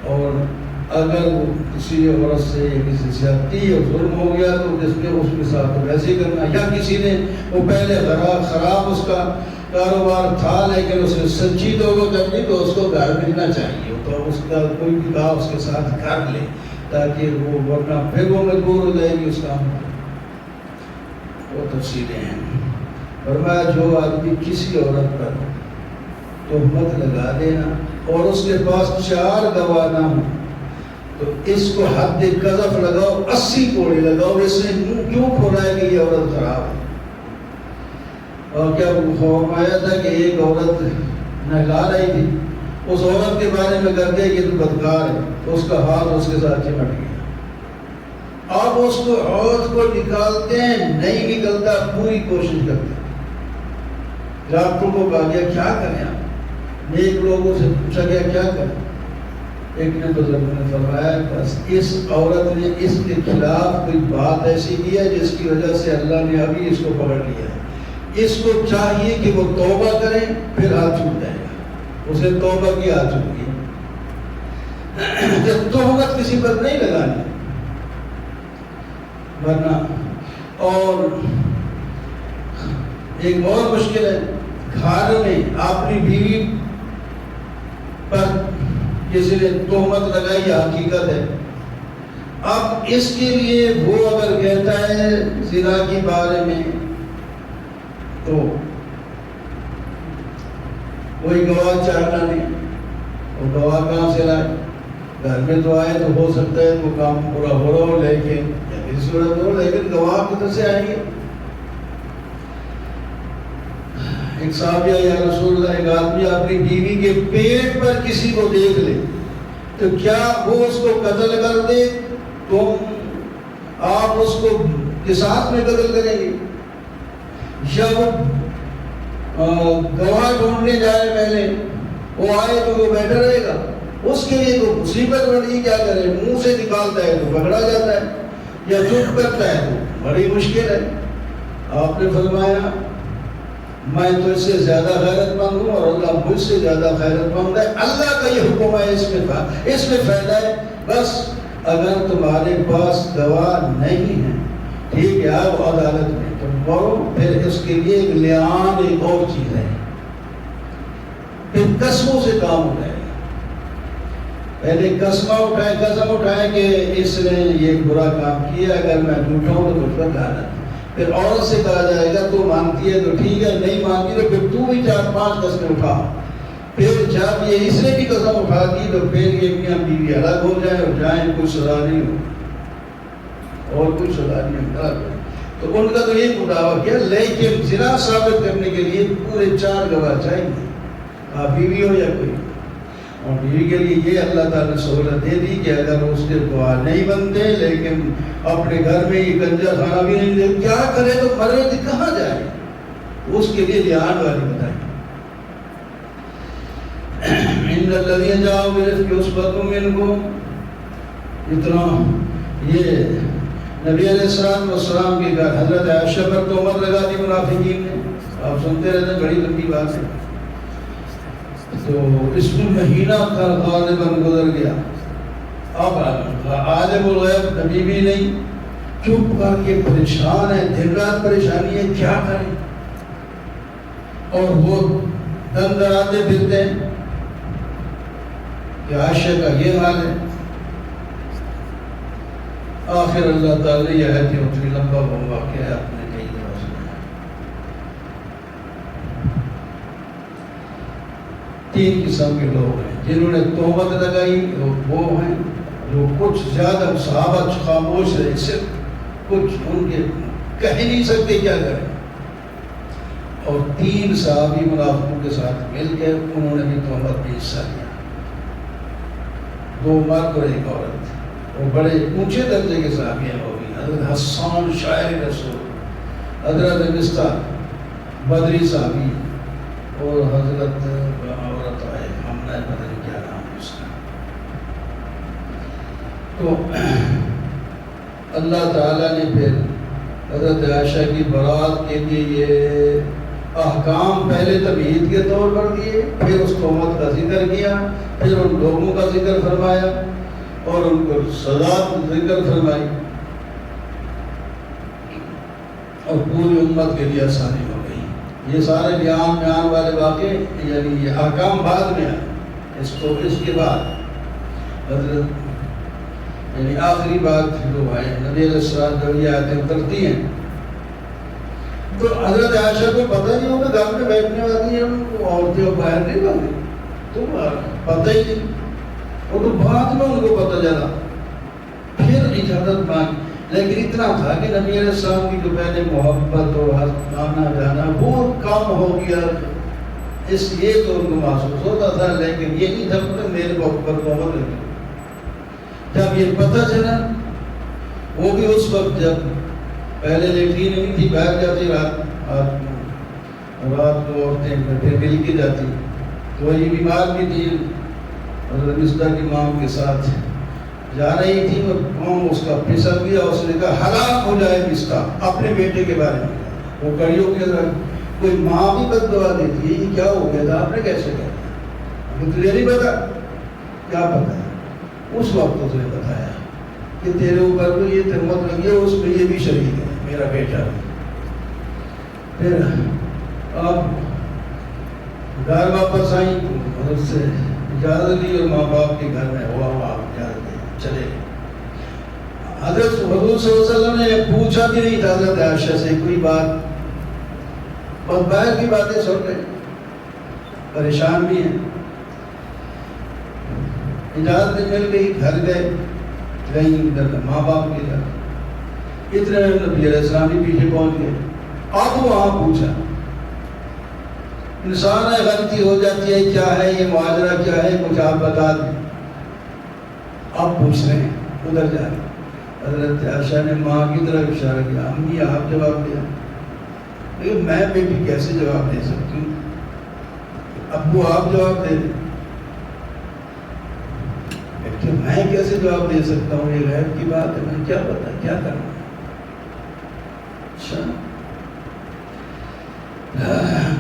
اور اگر وہ کسی عورت سے یا کسی زیادتی یا ظلم ہو گیا تو جس میں اس کے ساتھ ویسے ہی کرنا، یا کسی نے وہ پہلے خراب اس کا کاروبار تھا لیکن اس نے سچی توبہ کر لی تو اس کو گھر ملنا چاہیے، تو اس کا کوئی بھی کام اس کے ساتھ کر لے تاکہ وہ، ورنہ پھر وہ مجبور ہو جائے گی اس کام میں۔ وہ تفصیلیں ہیں۔ فرمایا جو آدمی کسی عورت پر تہمت لگا دینا اور اس کے پاس 4 گواہ نہ ہوں تو اس کو حد قذف لگاؤ، 80 کوڑے لگاؤ، اس نے منہ کیوں کھولا ہے کہ یہ عورت خراب ہے، اور کیا خوف آیا تھا کہ ایک عورت نہلا رہی تھی، اس عورت کے بارے میں کر کے کہ تو بدکار ہے، تو اس کا ہاتھ اس کے ساتھ چمٹ گیا. اب اس کو عورت کو نکالتے ہیں، نہیں نکلتا، پوری کوشش کرتے ہیں. ڈاکٹر کو کہا گیا کیا کریں آپ، نیک لوگوں سے پوچھا گیا کیا کریں. ایک نے بزرگ نے فرمایا بس اس عورت نے اس کے خلاف کوئی بات ایسی کی ہے جس کی وجہ سے اللہ نے ابھی اس کو پکڑ لیا ہے. اس کو چاہیے کہ وہ توبہ کرے، پھر ہاتھ چھوٹ جائے گا. اسے توبہ کی ہاتھ چھوٹ گئی. جب تہمت کسی پر نہیں لگانی ورنہ. اور ایک اور مشکل ہے، گھر میں اپنی بیوی پر کسی نے تہمت لگائی، حقیقت ہے. اب اس کے لیے وہ اگر کہتا ہے زنا کے بارے میں تو کوئی گواہ چاہتا نہیں. وہ گواہ کہاں سے لائے؟ گھر میں تو آئے تو ہو سکتا ہے تو کام پورا ہو رہا ہو، لیکن اس صورت ہو، لیکن گواہ کدھر سے آئیں گے؟ ایک صحابیہ یا رسول اللہ، ایک آدمی اپنی بیوی کے پیٹ پر کسی کو دیکھ لے تو کیا وہ اس کو قتل کر دے؟ آپ اس کو قصاص میں قتل کریں گے؟ یا وہ گواہ ڈھونڈنے جائے، پہلے وہ آئے تو وہ بیٹھا رہے گا؟ اس کے لیے تو مصیبت بڑی، کیا کرے؟ منہ سے نکالتا ہے تو پکڑا جاتا ہے، یا چپ کرتا ہے تو بڑی مشکل ہے. آپ نے فرمایا میں تو اس سے زیادہ غیرت مند ہوں اور اللہ مجھ سے زیادہ غیرت مند ہے. اللہ کا یہ حکم ہے، اس میں فائدہ ہے. بس اگر تمہارے پاس گواہ نہیں ہے، ٹھیک ہے، آپ عدالت میں تو بولو، پھر اس کے لیے ایک لیان ایک اور چیز ہے، پھر قسموں سے کام ہو جائے گا. پہلے قسم اٹھائے کہ اس نے یہ برا کام کیا، اگر میں جھوٹا ہوں تو مجھ پر لعنت. پھر عورت سے کہا جائے گا تو مانتی ہے تو ٹھیک ہے، نہیں مانتی تو پھر تو بھی 4-5 قسمیں اٹھا. پھر جب یہ اس نے بھی قسم اٹھا دی تو پھر یہ میاں بیوی الگ ہو جائے اور جائیں، کوئی سزا نہیں ہو اور کوئی سزا نہیں ہو. تو ان کا تو یہ مدعا کیا، لیکن زنا ثابت کرنے کے لیے پورے 4 گواہ چاہیے، آپ بیوی ہو یا کوئی. اور بیوی کے لیے یہ اللہ تعالیٰ نے سہولت دے دی کہ اگر اس کے گواہ نہیں بنتے لیکن اپنے گھر میں یہ گنجا کھانا بھی نہیں دے، کیا کرے تو مرے تو کہاں جائے؟ اس کے لیے لحاظ والی بتائیں. ان الذین جاؤ بالعفک عصبۃ منکم، اتنا یہ نبی علیہ السلام کے گھر حضرت عائشہ پر تہمت لگا دی منافقین نے. آپ سنتے رہتے ہیں، بڑی لمبی بات ہے. تو اس میں مہینہ کا غالباً گزر گیا. اب عالم الغیب نبی بھی نہیں، چپ کر کے پریشان ہے، دن رات پریشانی ہے، کیا کریں؟ اور وہ دم دراتے پھرتے ہیں کہ عائشہ کا یہ حال ہے. آخر اللہ تعالیٰ یہ ہے کہ اتنی لمبا واقعہ ہے، اپنے کئی دنوں سے. 3 قسم کے لوگ ہیں جنہوں نے تہمت لگائی. وہ ہیں جو کچھ زیادہ صحابہ خاموش رہے، صرف کچھ ان کے کہہ نہیں سکتے کیا کریں. اور 3 صحابی منافقوں کے ساتھ مل کے انہوں نے بھی تہمت میں حصہ لیا. 2 مرد اور 1 عورت. وہ بڑے اونچے درجے کے صحابی ہیں. وہ بھی حضرت حسان شاعر رسول، حضرت مصطفیٰ بدری صحابی، اور حضرت عورت آئے حملہ بدر، کیا نام ہے اس کا. تو اللہ تعالیٰ نے پھر حضرت عائشہ کی برات کے لیے یہ احکام پہلے تمہید کے طور پر دیے، پھر اس تہمت کا ذکر کیا، پھر ان لوگوں کا ذکر فرمایا اور ان کو سزا ذکر فرمائی، اور پوری امت کے لیے آسانی ہو گئی. یہ سارے بیان والے واقع، یعنی یہ احکام بعد میں آئے. اس کے بعد حضرت یعنی آخری بات جو ہے نبی علیہ السلام جب یہ آیتیں اترتی ہیں تو حضرت عائشہ کو پتہ نہیں ہوگا، گھر میں بیٹھنے والی ہیں عورتیں باہر نہیں بھاگی، تو پتہ ہی نہیں. اور تو بعد میں ان کو پتہ چلا، پھر اجازت مانگی. لیکن اتنا تھا کہ نبی علیہ السلام کی جو پہلے محبت اور آنا جانا وہ کم ہو گیا، اس لیے تو ان کو محسوس ہوتا تھا، لیکن یہ نہیں تھا کہ میرے اوپر بہت لگی۔ جب یہ پتہ چلا، وہ بھی اس وقت جب پہلے لیٹرین نہیں تھی، باہر جاتی رات کو عورتیں پھر مل کے جاتی، تو یہ بیمار بھی تھی، حضرت مصطفیٰ کی ماں کے ساتھ جا رہی تھی اور قوم اس کا پھسل گیا، اس نے کہا ہلاک ہو جائے مصطفیٰ اپنے بیٹے کے بارے میں۔ وہ کڑی ہو کے کوئی ماں بھی بد دعا دیتی ہے، یہ کیا ہو گیا تھا، آپ نے کیسے کہا؟ تجھے نہیں پتا؟ کیا پتا ہے؟ اس وقت اس نے بتایا کہ تیرے اوپر تو یہ تہمت لگی ہے، اس پہ یہ بھی شریک ہے، میرا بیٹا۔ پھر اب گھر واپس آئی، حضرت سے اجازت لی اور ماں باپ کے گھر میں ہوا آپ اجازت دے چلے گئے۔ حضرت حضور صلی اللہ علیہ وسلم نے پوچھا بھی نہیں تھا حضرت عائشہ سے کوئی بات، اور باہر کی باتیں سن رہے، پریشان بھی ہیں۔ اجازت مل گئی، گھر گئے، ادھر ماں باپ کے گھر، اتنے نبی علیہ السلام بھی پیچھے پہنچ گئے۔ اب وہاں پوچھا، انسان ہے غلطی ہو جاتی ہے، کیا ہے یہ معاجرہ، کیا ہے کچھ آپ بتا دیں۔ اب پوچھ رہے ہیں، ادھر جا رہے، حضرت عائشہ نے ماں کی طرف اشارہ کیا، امی آپ جواب دیا۔ لیکن میں بیٹی کیسے جواب دے سکتی ہوں، ابو آپ جواب دے دیں۔ کہ میں کیسے جواب دے سکتا ہوں، یہ غیب کی بات ہے، میں کیا پتا کیا کرنا۔ اچھا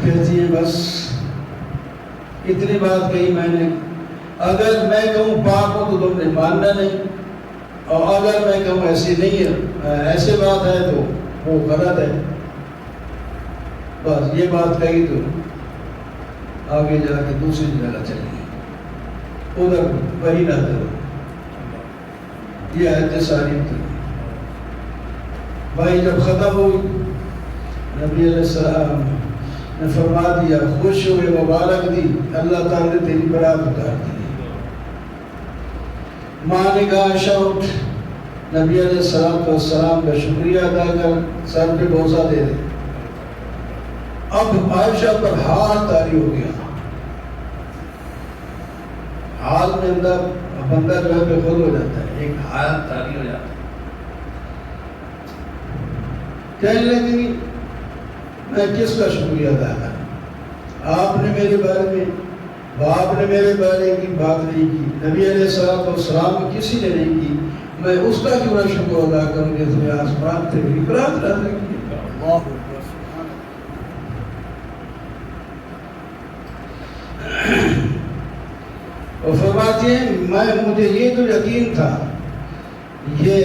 کہتی ہیں بس اتنی بات کہی میں نے، اگر میں کہوں پاک ہو تو تم نے ماننا نہیں، اور اگر میں کہوں ایسی نہیں ہے، ایسے بات ہے تو وہ غلط ہے۔ بس یہ بات کہی تو آگے جا کے دوسری جگہ چلی گئی، ادھر وہی نہ کرو، یہ آیت ساری تھی۔ بھائی جب ختم ہوئی، نبی علیہ السلام نے فرما دیا، خوش ہوئے، مبارک دی، اللہ تعالیٰ نے تیری برات اتار دی۔ ماں نے کہا عائشہ اٹھ، نبی علیہ السلام کا شکریہ ادا کر، سر پہ بوسہ دے دے۔ اب عائشہ پر ہاتھ طاری ہو گیا، حال میں اندر بندہ جو ہے بے خود ہو جاتا ہے، ایک ہاتھ طاری ہو جاتا ہے۔ کہنے لگی میں کس کا شکریہ ادا کروں، آپ نے میرے بارے میں، باپ نے میرے بارے کی بات نہیں کی، نبی علیہ السلام کسی نے نہیں کی، میں اس کا کیوں نہ شکر ادا کروں جس نے آسمان سے میری برات نازل کی۔ اور فرماتی ہیں مجھے یہ تو یقین تھا یہ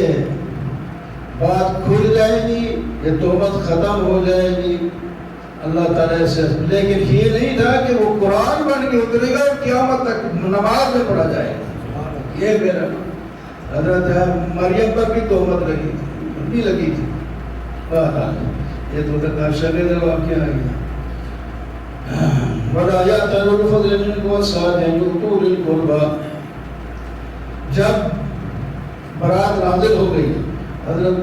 بات کھل جائے گی، یہ تہمت ختم ہو جائے گی اللہ تعالیٰ سے، لیکن یہ نہیں تھا کہ وہ قرآن بن کے اترے گا اور قیامت تک نماز میں پڑھا جائے گا۔ یہ میرا حضرت مریم پر بھی تہمت لگی تھی، بھی لگی تھی، یہ تو تک شگے واقعہ آ گیا۔ وَلَا الْفَضْلِ مِنْكُمْ وَالصَّالِحِينَ يُؤْتُوا أُولِي الْقُرْبَى، جب برات نازل ہو گئی، حضرت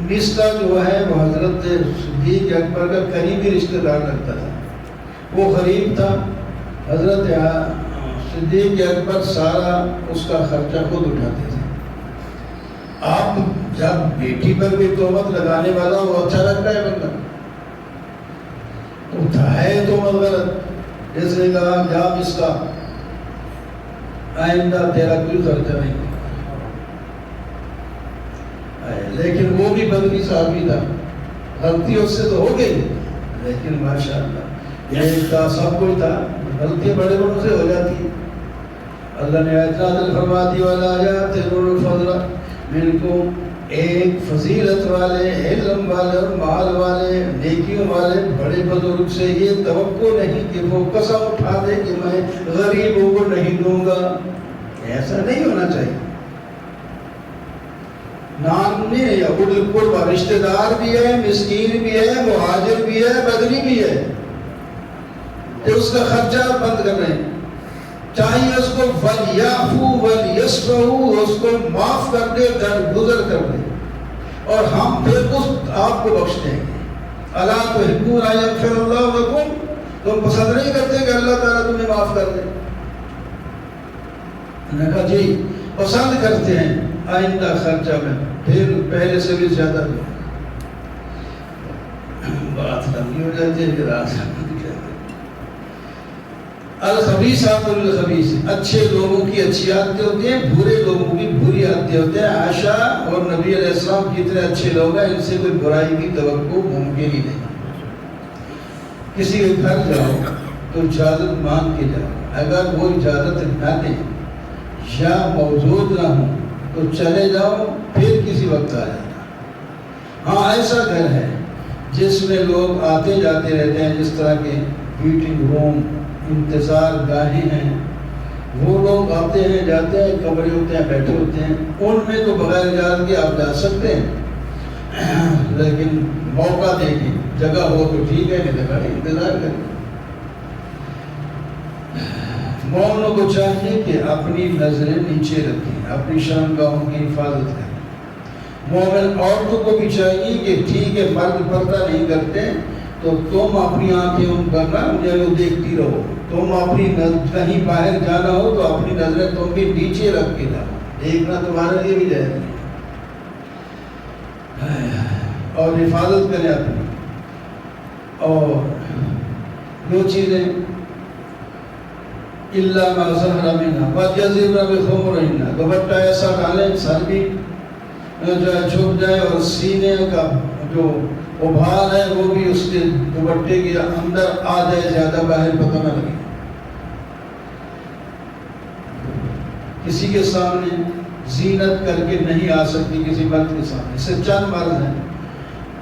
مصطفیٰ جو ہے وہ حضرت صدیق اکبر کا قریبی رشتہ دار لگتا تھا، وہ غریب تھا، حضرت صدیق اکبر سارا اس کا خرچہ خود اٹھاتے تھے۔ اب جب بیٹی پر بھی تہمت لگانے والا وہ اچھا لگتا ہے بندہ، اٹھائے تہمت غلط، اس نے کہا جا مصطفیٰ آئندہ تیرا کوئی خرچہ نہیں، لیکن وہ بھی بدنی صحابی تھا، غلطی اس سے تو ہو گئی، لیکن ماشاءاللہ یہ تھا، سب کچھ تھا، غلطی بڑے بڑوں سے ہو جاتی۔ اللہ نے آیت نازل فرما دی، وَلَا يَأْتَلُوا الْفَضْلَ مِنْكُمْ، ایک فضیلت والے، علم والے اور مال والے، نیکیوں والے بڑے بزرگ سے یہ توقع نہیں کہ وہ قسم اٹھا دے کہ میں غریبوں کو نہیں دوں گا، ایسا نہیں ہونا چاہیے۔ نامنے یا بالکل رشتہ دار بھی ہے، مسکین بھی ہے، مہاجر بھی ہے، بدری بھی ہے، کہ اس کا خرچہ بند کر رہے ہیں، چاہیے اس کو وَلْيَعْفُوا وَلْيَصْفَحُوا، اس کو معاف کر دے، درگزر کر دے، اور ہم پھر اس آپ کو بخش دیں گے۔ الا تحبون ان یغفر اللہ لکم، تم پسند نہیں کرتے کہ اللہ تعالیٰ تمہیں معاف کر دے؟ میں نے کہا جی پسند کرتے ہیں، آئندہ خرچہ میں پھر پہلے سے بھی زیادہ دوں۔ بات لمبی ہو جاتی ہے پھر آج الخبیثات للخبیث، اچھے لوگوں کی اچھی عادتیں ہوتی ہیں، برے لوگوں کی بری عادتیں ہوتی ہیں۔ عائشہ اور نبی علیہ السلام کتنے اچھے لوگ ہیں، ان سے کوئی برائی کی توقع ممکن ہی نہیں۔ کسی کے گھر جاؤ تو اجازت مانگ کے جاؤ، اگر وہ اجازت نہ دیں یا موجود نہ ہوں تو چلے جاؤ، پھر کسی وقت آ جانا۔ ہاں ایسا گھر ہے جس میں لوگ آتے جاتے رہتے ہیں، جس طرح کے میٹنگ روم، انتظار گاہیں ہیں، وہ لوگ آتے ہیں جاتے ہیں، کمرے ہوتے ہیں بیٹھے ہوتے ہیں، ان میں تو بغیر اجازت کے آپ جا سکتے ہیں، لیکن موقع دیکھیں، جگہ ہو تو ٹھیک ہے، نہیں تو انتظار کریں۔ مومنوں کو چاہیے کہ اپنی نظریں نیچے رکھیں، اپنی شرمگاہوں کی حفاظت کریں۔ مومن عورتوں کو بھی چاہیے کہ ٹھیک ہے مرد پردہ نہیں کرتے تو تم اپنی آنکھیں ان کرنا، انہیں وہ دیکھتی رہو، تم اپنی کہیں باہر جانا ہو تو اپنی نظریں تم بھی نیچے رکھ کے جاؤ، دیکھنا تمہارے لیے بھی جائز نہیں، اور حفاظت کریں اپنی۔ اور دو چیزیں، الا ما ظہر منھا وَيَضْرِبْنَ بِخُمُرِهِنَّ، دوپٹہ ایسا ڈالیں سر بھی جو ہے چھپ جائے، اور سینے کا جو ابھار ہے وہ بھی اس کے دوپٹے کے اندر آ جائے، زیادہ باہر پتہ نہ لگے۔ کسی کے سامنے زینت کر کے نہیں آ سکتی، کسی مرد کے سامنے، اس سے چند مرد ہیں،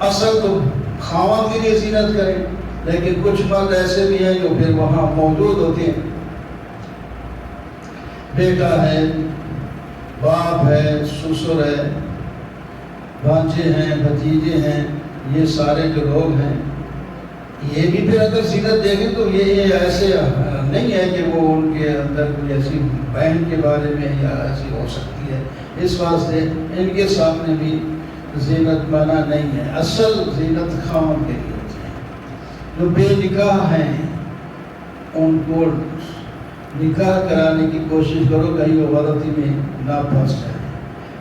اصل تو خاوند کے لیے زینت کریں، لیکن کچھ مرد ایسے بھی ہیں جو پھر وہاں موجود ہوتے ہیں، بیٹا ہے، باپ ہے، سسر ہے، بھانجے ہیں، بھتیجے ہیں، یہ سارے جو لوگ ہیں، یہ بھی پھر اگر زینت دیکھیں تو یہ ایسے نہیں ہے کہ وہ ان کے اندر کوئی ایسی بہن کے بارے میں یا ایسی ہو سکتی ہے، اس واسطے ان کے سامنے بھی زینت منع نہیں ہے۔ اصل زینت خاوند کے لیے ہوتی ہے۔ جو بے نکاح ہیں ان کو نکاح کرانے کی کوشش کرو، کہیں وہ غلطی میں نہ پھنس جائے۔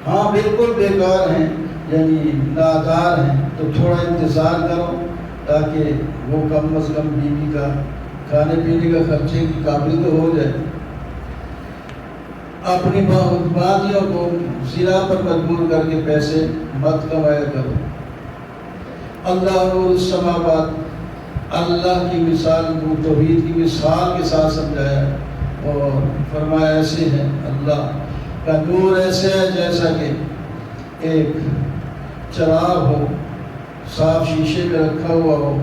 ہاں بالکل بیکار ہیں یعنی نادار ہیں تو تھوڑا انتظار کرو تاکہ وہ کم از کم بیوی کا کھانے پینے کا خرچے کی قابل تو ہو جائے۔ اپنی بادیوں کو زنا پر مجبور کر کے پیسے مت کمایا کرو۔ اللہ نور السماوات، اللہ کی مثال کو توحید کی مثال کے ساتھ سمجھایا اور فرمایا ایسے ہے، اللہ کا نور ایسے ہے جیسا کہ ایک چراغ ہو، صاف شیشے میں رکھا ہوا ہو،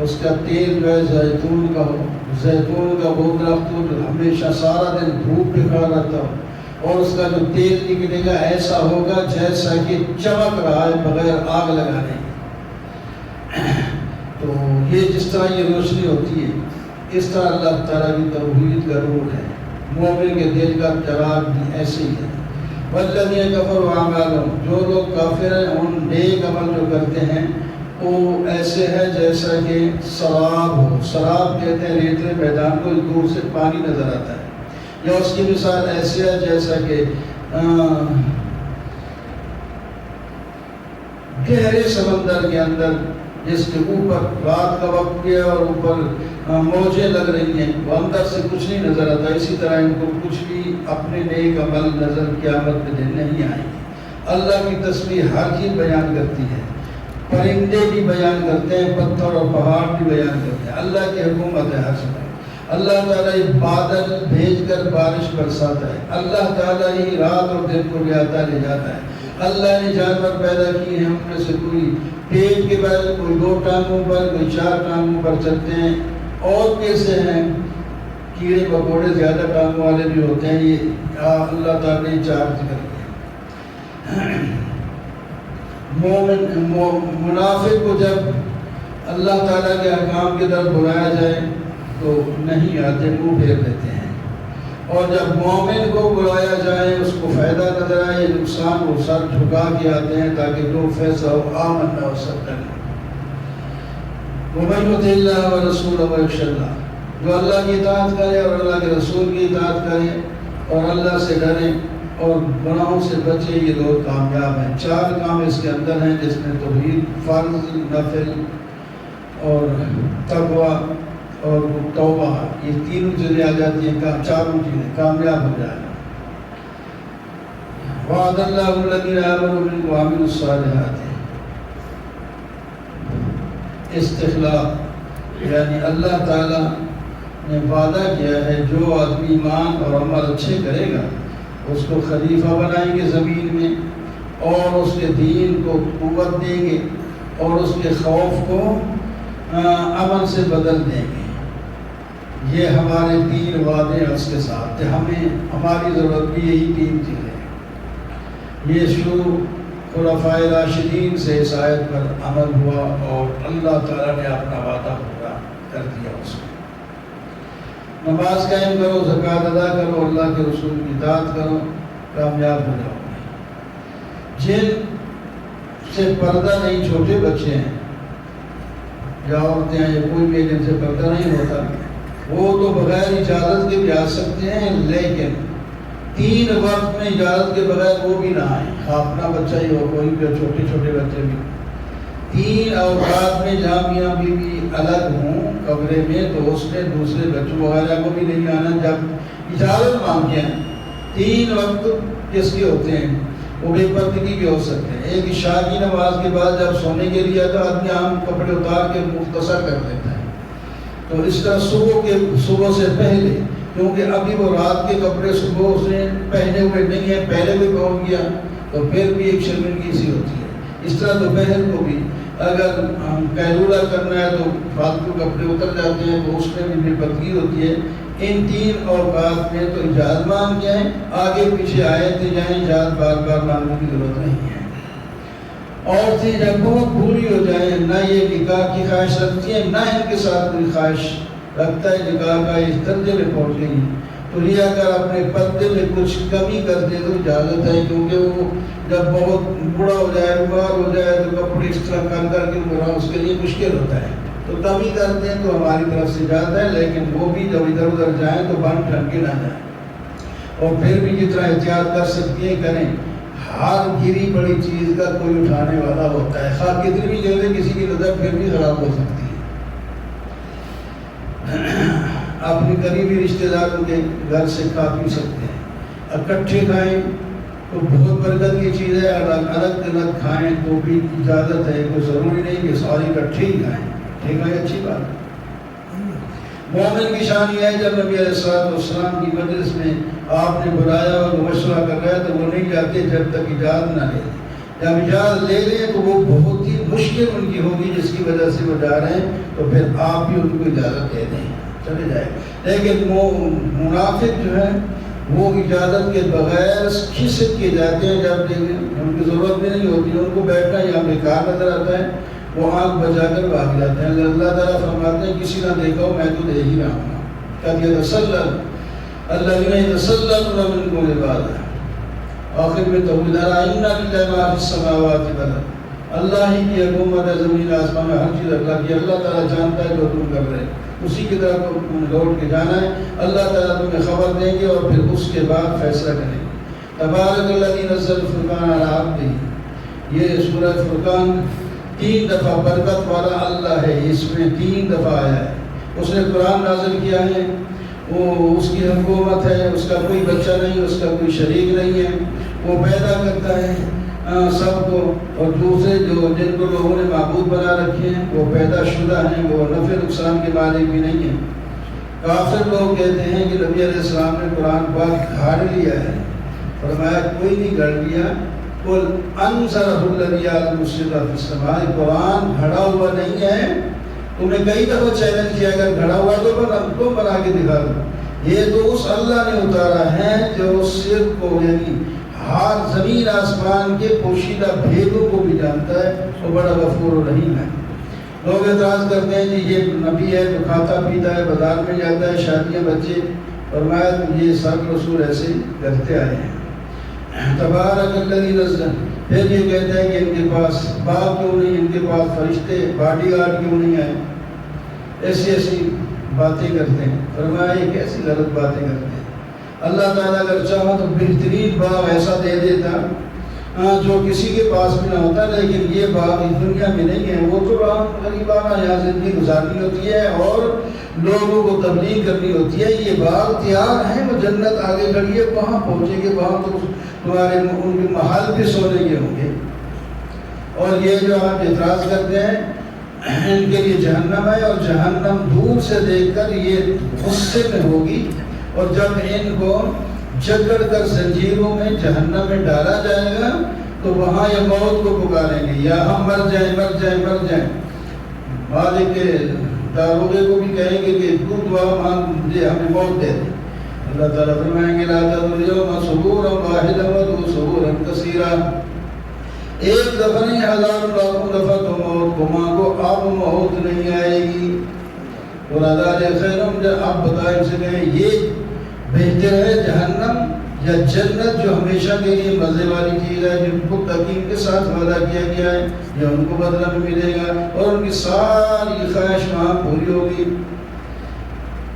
اس کا تیل جو ہے زیتون کا ہو، زیتون کا وہ درخت ہو جو ہمیشہ سارا دن دھوپ دکھا رہتا ہو، اور اس کا جو تیل نکلے گا ایسا ہوگا جیسا کہ چمک رہا ہے بغیر آگ لگانے۔ تو یہ جس طرح یہ روشنی ہوتی ہے، اس طرح اللہ تعالیٰ کی توحید کا نور ہے۔ مومن کے دل کا چراغ بھی ایسے ہی ہے۔ والذین کفروا اعمالهم، جو لوگ کافر ہیں ان نیک عمل جو کرتے ہیں وہ ایسے ہے جیسا کہ سراب ہو، سراب کہتے ہیں ریتلے میدان کو، دور سے پانی نظر آتا ہے، یا اس کی مثال ایسے ہے جیسا کہ گہرے سمندر کے اندر جس کے اوپر رات کا وقت گیا اور اوپر موجیں لگ رہی ہیں، وہ اندر سے کچھ نہیں نظر آتا، اسی طرح ان کو کچھ بھی اپنے نیک عمل نظر قیامت کے دن نہیں آئیں گے۔ اللہ کی تسبیح ہر چیز بیان کرتی ہے، پرندے بھی بیان کرتے ہیں، پتھر اور پہاڑ بھی بیان کرتے ہیں، اللہ کی حکومت ہے ہر جگہ۔ اللہ تعالیٰ یہ بادل بھیج کر بارش برساتا ہے، اللہ تعالیٰ ہی رات اور دن کو لے آتا لے جاتا ہے۔ اللہ نے جانور پیدا کیے ہیں، ہم میں سے کوئی پیٹ کے بارے، کوئی 2 ٹانگوں پر، کوئی 4 ٹانگوں پر چلتے ہیں، اور کیسے ہیں کیڑے مکوڑے زیادہ ٹانگوں والے بھی ہوتے ہیں، یہ اللہ تعالیٰ نے چارج کر دیا۔ منافق کو جب اللہ تعالیٰ کے احکام کی طرف بلایا جائے تو نہیں آتے، منہ پھیر دیتے ہیں، اور جب مومن کو بلایا جائے اس کو فائدہ نظر آئے نقصان وہ سر جھکا کے آتے ہیں تاکہ جو فیصلہ ہو آمنا و صدقنا ومن یطع اللہ ورسولہ ویخشى اللہ، جو اللہ کی اطاعت کرے اور اللہ کے رسول کی اطاعت کرے اور اللہ سے ڈرے اور گناہوں سے بچے، یہ لوگ کامیاب ہیں۔ 4 کام اس کے اندر ہیں جس میں توحید، فرض، نفل اور تقوی اور توبہ، یہ تینوں چیزیں آ جاتی ہیں، چاروں چیزیں کامیاب ہو جائیں۔ وعد اللہ الذین آمنوا منکم وعملوا الصالحات، استخلاف یعنی اللہ تعالیٰ نے وعدہ کیا ہے جو آدمی ایمان اور عمل اچھے کرے گا اس کو خلیفہ بنائیں گے زمین میں، اور اس کے دین کو قوت دیں گے اور اس کے خوف کو امن سے بدل دیں گے۔ یہ ہمارے 3 وعدے ہیں اس کے ساتھ، ہمیں ہماری ضرورت بھی یہی 3 چیزیں۔ یہ شروع خلفائے راشدین سے اس آیت پر عمل ہوا اور اللہ تعالیٰ نے اپنا وعدہ پورا کر دیا اس کو۔ نماز قائم کرو، زکوٰۃ ادا کرو، اللہ کے رسول کی اطاعت کرو، کامیاب ہو جاؤ گے۔ جن سے پردہ نہیں، چھوٹے بچے ہیں یا عورتیں ہیں یا کوئی بھی جن سے پردہ نہیں ہوتا، وہ تو بغیر اجازت کے بھی آ سکتے ہیں، لیکن 3 وقت میں اجازت کے بغیر وہ بھی نہ آئیں، اپنا بچہ ہی ہو کوئی بھی، چھوٹے چھوٹے بچے بھی۔ 3 اوقات میں جہاں میاں بیوی الگ ہوں کمرے میں تو اس میں دوسرے بچوں وغیرہ کو بھی نہیں آنا جب اجازت مانگتے ہیں۔ 3 وقت کس کے ہوتے ہیں؟ وہ بے پردگی کے ہو سکتے ہیں۔ ایک عشاء کی نماز کے بعد جب سونے کے لیے تو آدمی عام کپڑے اتار کے مختصر کر دیتا ہے، تو اس طرح صبح سے پہلے، کیونکہ ابھی وہ رات کے کپڑے صبح اس نے پہنے ہوئے نہیں ہیں، پہلے بھی پہنچ گیا تو پھر بھی ایک شرمندگی سی ہوتی ہے۔ اس طرح دوپہر کو بھی اگر قیلولہ کرنا ہے تو فالتو کپڑے اتر جاتے ہیں تو اس میں بھی بے پردگی ہوتی ہے۔ ان 3 اوقات میں تو اجازت مانگ جائیں، آگے پیچھے آئے تھے جائیں، اجازت بار بار مانگنے کی ضرورت نہیں ہے۔ عورتیں جب بہت بوڑھی ہو جائیں، نہ یہ نکاح کی خواہش رکھتی ہیں، نہ ان کے ساتھ کوئی خواہش رکھتا ہے، نکاح کا اس درجے میں پہنچ گئی تو یہ اگر اپنے پردے میں کچھ کمی کر دے تو اجازت ہے، کیونکہ وہ جب بہت بوڑھا ہو جائے، بیمار ہو جائے تو کپڑے اس طرح کر کے گھومنا اس کے لیے مشکل ہوتا ہے، تو کمی کرتے ہیں تو ہماری طرف سے اجازت ہے، لیکن وہ بھی جب ادھر ادھر جائیں تو بن ٹھن کے نہ جائیں، اور پھر بھی جتنا احتیاط کر سکتی ہیں کریں۔ ہر گری پڑی چیز کا کوئی اٹھانے والا ہوتا ہے، خواہ کتنی بھی جگہ کسی کی نظر پھر بھی خراب ہو سکتی ہے۔ اپنے قریبی رشتہ داروں کے گھر سے کھا پی سکتے ہیں، اکٹھے کھائیں تو بہت برکت کی چیز ہے، الگ الگ کھائیں تو بھی اجازت ہے، کوئی ضروری نہیں کہ ساری اکٹھے ہی کھائیں، ٹھیک ہے، اچھی بات ہے۔ مومن کی شان یہ ہے جب نبی علیہ السلام کی مجلس میں آپ نے بلایا اور مشورہ کر رہا ہے تو وہ نہیں جاتے جب تک اجازت نہ لے، جب اجازت لے لیں تو وہ بہت ہی مشکل ان کی ہوگی جس کی وجہ سے وہ جا رہے ہیں، تو پھر آپ بھی ان کو اجازت دے دیں، چلے جائے۔ لیکن وہ منافق جو ہے وہ اجازت کے بغیر کھسک کے جاتے ہیں، جب ان کی ضرورت بھی نہیں ہوتی، ان کو بیٹھنا یہاں بیکار نظر آتا ہے، وہ آنکھ بچا کر بھاگ جاتے ہیں۔ اللہ تعالیٰ فرماتے ہیں کسی نہ دیکھا ہو میں تو دے ہی رہا ہوں، قد یتسلل الذین یتسللون منکم عبادہ، آخر میں توحید ان للہ ما فی السماوات والارض، اللہ ہی کی حکومت ہے زمین آسمان میں، ہر چیز اللہ کی، اللہ تعالیٰ جانتا ہے جو تم کر رہے اسی کی طرف لوٹ کے جانا ہے، اللہ تعالیٰ تمہیں خبر دیں گے اور پھر اس کے بعد فیصلہ کریں گے۔ تبارک الذی نزل الفرقان علی عبدہ، یہ سورہ فرقان 3 دفعہ برکت والا اللہ ہے، اس میں 3 دفعہ آیا ہے، اس نے قرآن نازل کیا ہے، وہ اس کی حکومت ہے، اس کا کوئی بچہ نہیں، اس کا کوئی شریک نہیں ہے، وہ پیدا کرتا ہے سب کو، اور دوسرے جن کو لوگوں نے معبود بنا رکھے ہیں وہ پیدا شدہ ہیں، وہ نفع نقصان کے مالک بھی نہیں ہیں۔ کافر لوگ کہتے ہیں کہ نبی علیہ السلام نے قرآن پاک گھاڑ لیا ہے، فرمایا کوئی نہیں گھڑ لیا، قل انزلہ الذی یعلم السر فی السماء، قرآن گھڑا ہوا نہیں ہے، تم نے کئی دفعہ چیلنج کیا اگر گھڑا ہوا تو بنا کے دکھا دو، یہ تو اس اللہ نے اتارا ہے جو سر کو یعنی ہر زمین آسمان کے پوشیدہ بھیدوں کو بھی جانتا ہے، وہ بڑا غفور و رحیم ہے۔ لوگ اعتراض کرتے ہیں کہ یہ نبی ہے تو کھاتا پیتا ہے، بازار میں جاتا ہے، شادیاں بچے فرمایا یہ سب رسول ایسے ہی کرتے آئے ہیں۔ تبارک الذی نزل، پھر یہ کہتا ہے کہ ان کے پاس باپ کیوں نہیں، ان کے پاس فرشتے باڈی گارڈ کیوں نہیں آئے، ایسی ایسی باتیں کرتے ہیں۔ فرمایا یہ کیسی غلط باتیں کرتے ہیں، اللہ تعالیٰ اگر چاہا تو بہترین باغ ایسا دے دیتا جو کسی کے پاس بھی نہ ہوتا، لیکن یہ باغ اس دنیا میں نہیں ہے۔ وہ تو غریبانہ یہاں زندگی گزارنی ہوتی ہے اور لوگوں کو تبلیغ کرنی ہوتی ہے۔ یہ باغ تیار ہے، وہ جنت آگے کھڑی ہے، وہاں پہنچیں گے، وہاں تو تمہارے ان کے محل بھی سونے کے ہوں گے۔ اور یہ جو آپ اعتراض کرتے ہیں ان کے لیے جہنم ہے، اور جہنم دور سے دیکھ کر یہ غصے میں ہوگی، اور جب ان کو جکڑ کر زنجیروں میں جہنم میں ڈالا جائے گا تو وہاں یہ موت کو پکاریں گے، یا ہم مر جائیں مر جائیں مر جائیں۔ مالک کے داروغے کو بھی کہیں گے کہ تو دعا مانگ مجھے ہمیں موت دے دے۔ اللہ تعالیٰ فرمائیں گے لا تدعوا صبورا واحدا وادعوا صبورا کثیرا، ایک دفعہ نہیں ہزاروں لاکھوں دفعہ تو موت کو مانگو، اب موت نہیں آئے گی۔ اور آپ بتائیں ان سے کہیں یہ بہتر ہے جہنم یا جنت جو ہمیشہ کے لیے مزے والی چیز ہے، جن کو تقیم کے ساتھ وعدہ کیا گیا ہے، یا ان کو بدلہ میں ملے گا اور ان کی ساری خواہش وہاں پوری ہوگی۔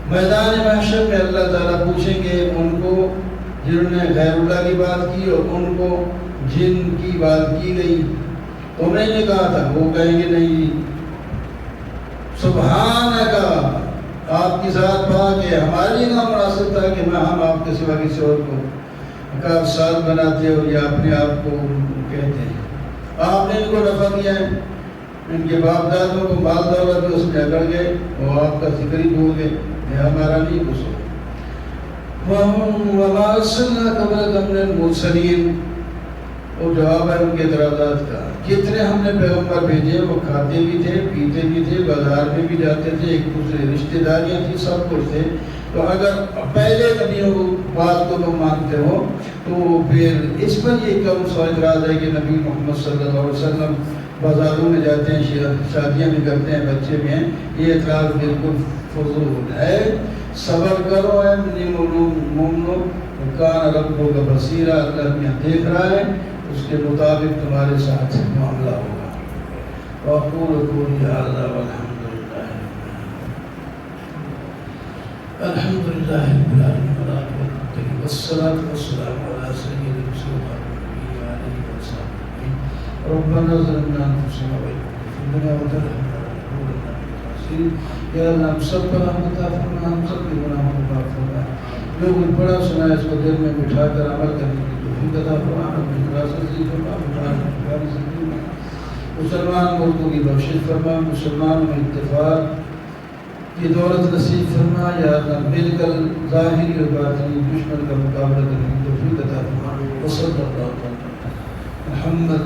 میدان محشر میں اللہ تعالیٰ پوچھیں گے ان کو جنہوں نے غیر اللہ کی بات کی اور ان کو جن کی بات کی گئی، تم نے یہ کہا تھا، وہ کہیں گے نہیں سبحانک، آپ کی ذات پاک ہے، ہمارے لیے نامناسب تھا کہ ہم آپ کے سوا کسی اور کو کارساز بناتے ہو یا اپنے آپ کو کہتے ہیں۔ آپ نے ان کو نفع دیا ہے، ان کے باپ دادوں کو مال دولت اس میں اگڑ گئے، وہ آپ کا ذکر ہی بھول گئے، یہ ہمارا نہیں کچھ ہو۔ وَمَا أَرْسَلْنَا قَبْلَكَ مِنَ الْمُرْسَلِينَ، وہ جواب ہے ان کے اعتراضات کا۔ جتنے ہم نے پیغمبر بھیجے وہ کھاتے بھی تھے، پیتے بھی تھے، بازار میں بھی جاتے تھے، ایک دوسرے رشتہ داریاں تھی، سب کچھ تھے۔ تو اگر پہلے نبیوں بات کو تم مانتے ہو تو پھر اس پر یہ کم سو اعتراض ہے کہ نبی محمد صلی اللہ علیہ وسلم بازاروں میں جاتے ہیں، شادیاں بھی کرتے ہیں، بچے بھی ہیں، یہ اعتراض بالکل فضول ہے۔ صبر کرو اے مومنو، کان ربک بصیرا، اللہ یہاں دیکھ رہا ہے، اس کے مطابق تمہارے ساتھ معاملہ ہوگا۔ وَأَقُولُ قَوْلِي هَٰذَا وَالْحَمْدُ لِلَّهِ الحمد للہ رب العالمین والصلاة والسلام علی سید رسول اللہ علیہ وسلم۔ ربنا ظلمنا انفسنا وإن لم تغفر لنا وترحمنا لنكونن من الخاسرین۔ یا اللہ ہم سب پر رحمت فرما، ہم سب کے گناہوں کو معاف فرما، جو کچھ پڑھا سنا ہے اس کو دل میں بٹھا کر عمل کرنے کی توفیق عطا فرما، ہمیں وراثت نصیب فرما، ہماری زندگی میں مسلمان ملکوں کی بخشش فرما، مسلمانوں میں اتفاق کی دولت نصیب فرما، یا اللہ مل کر ظاہری اور باطنی دشمن کا مقابلہ کرنے کی توفیق عطا فرما۔ وصلی اللہ علیہ وسلم محمد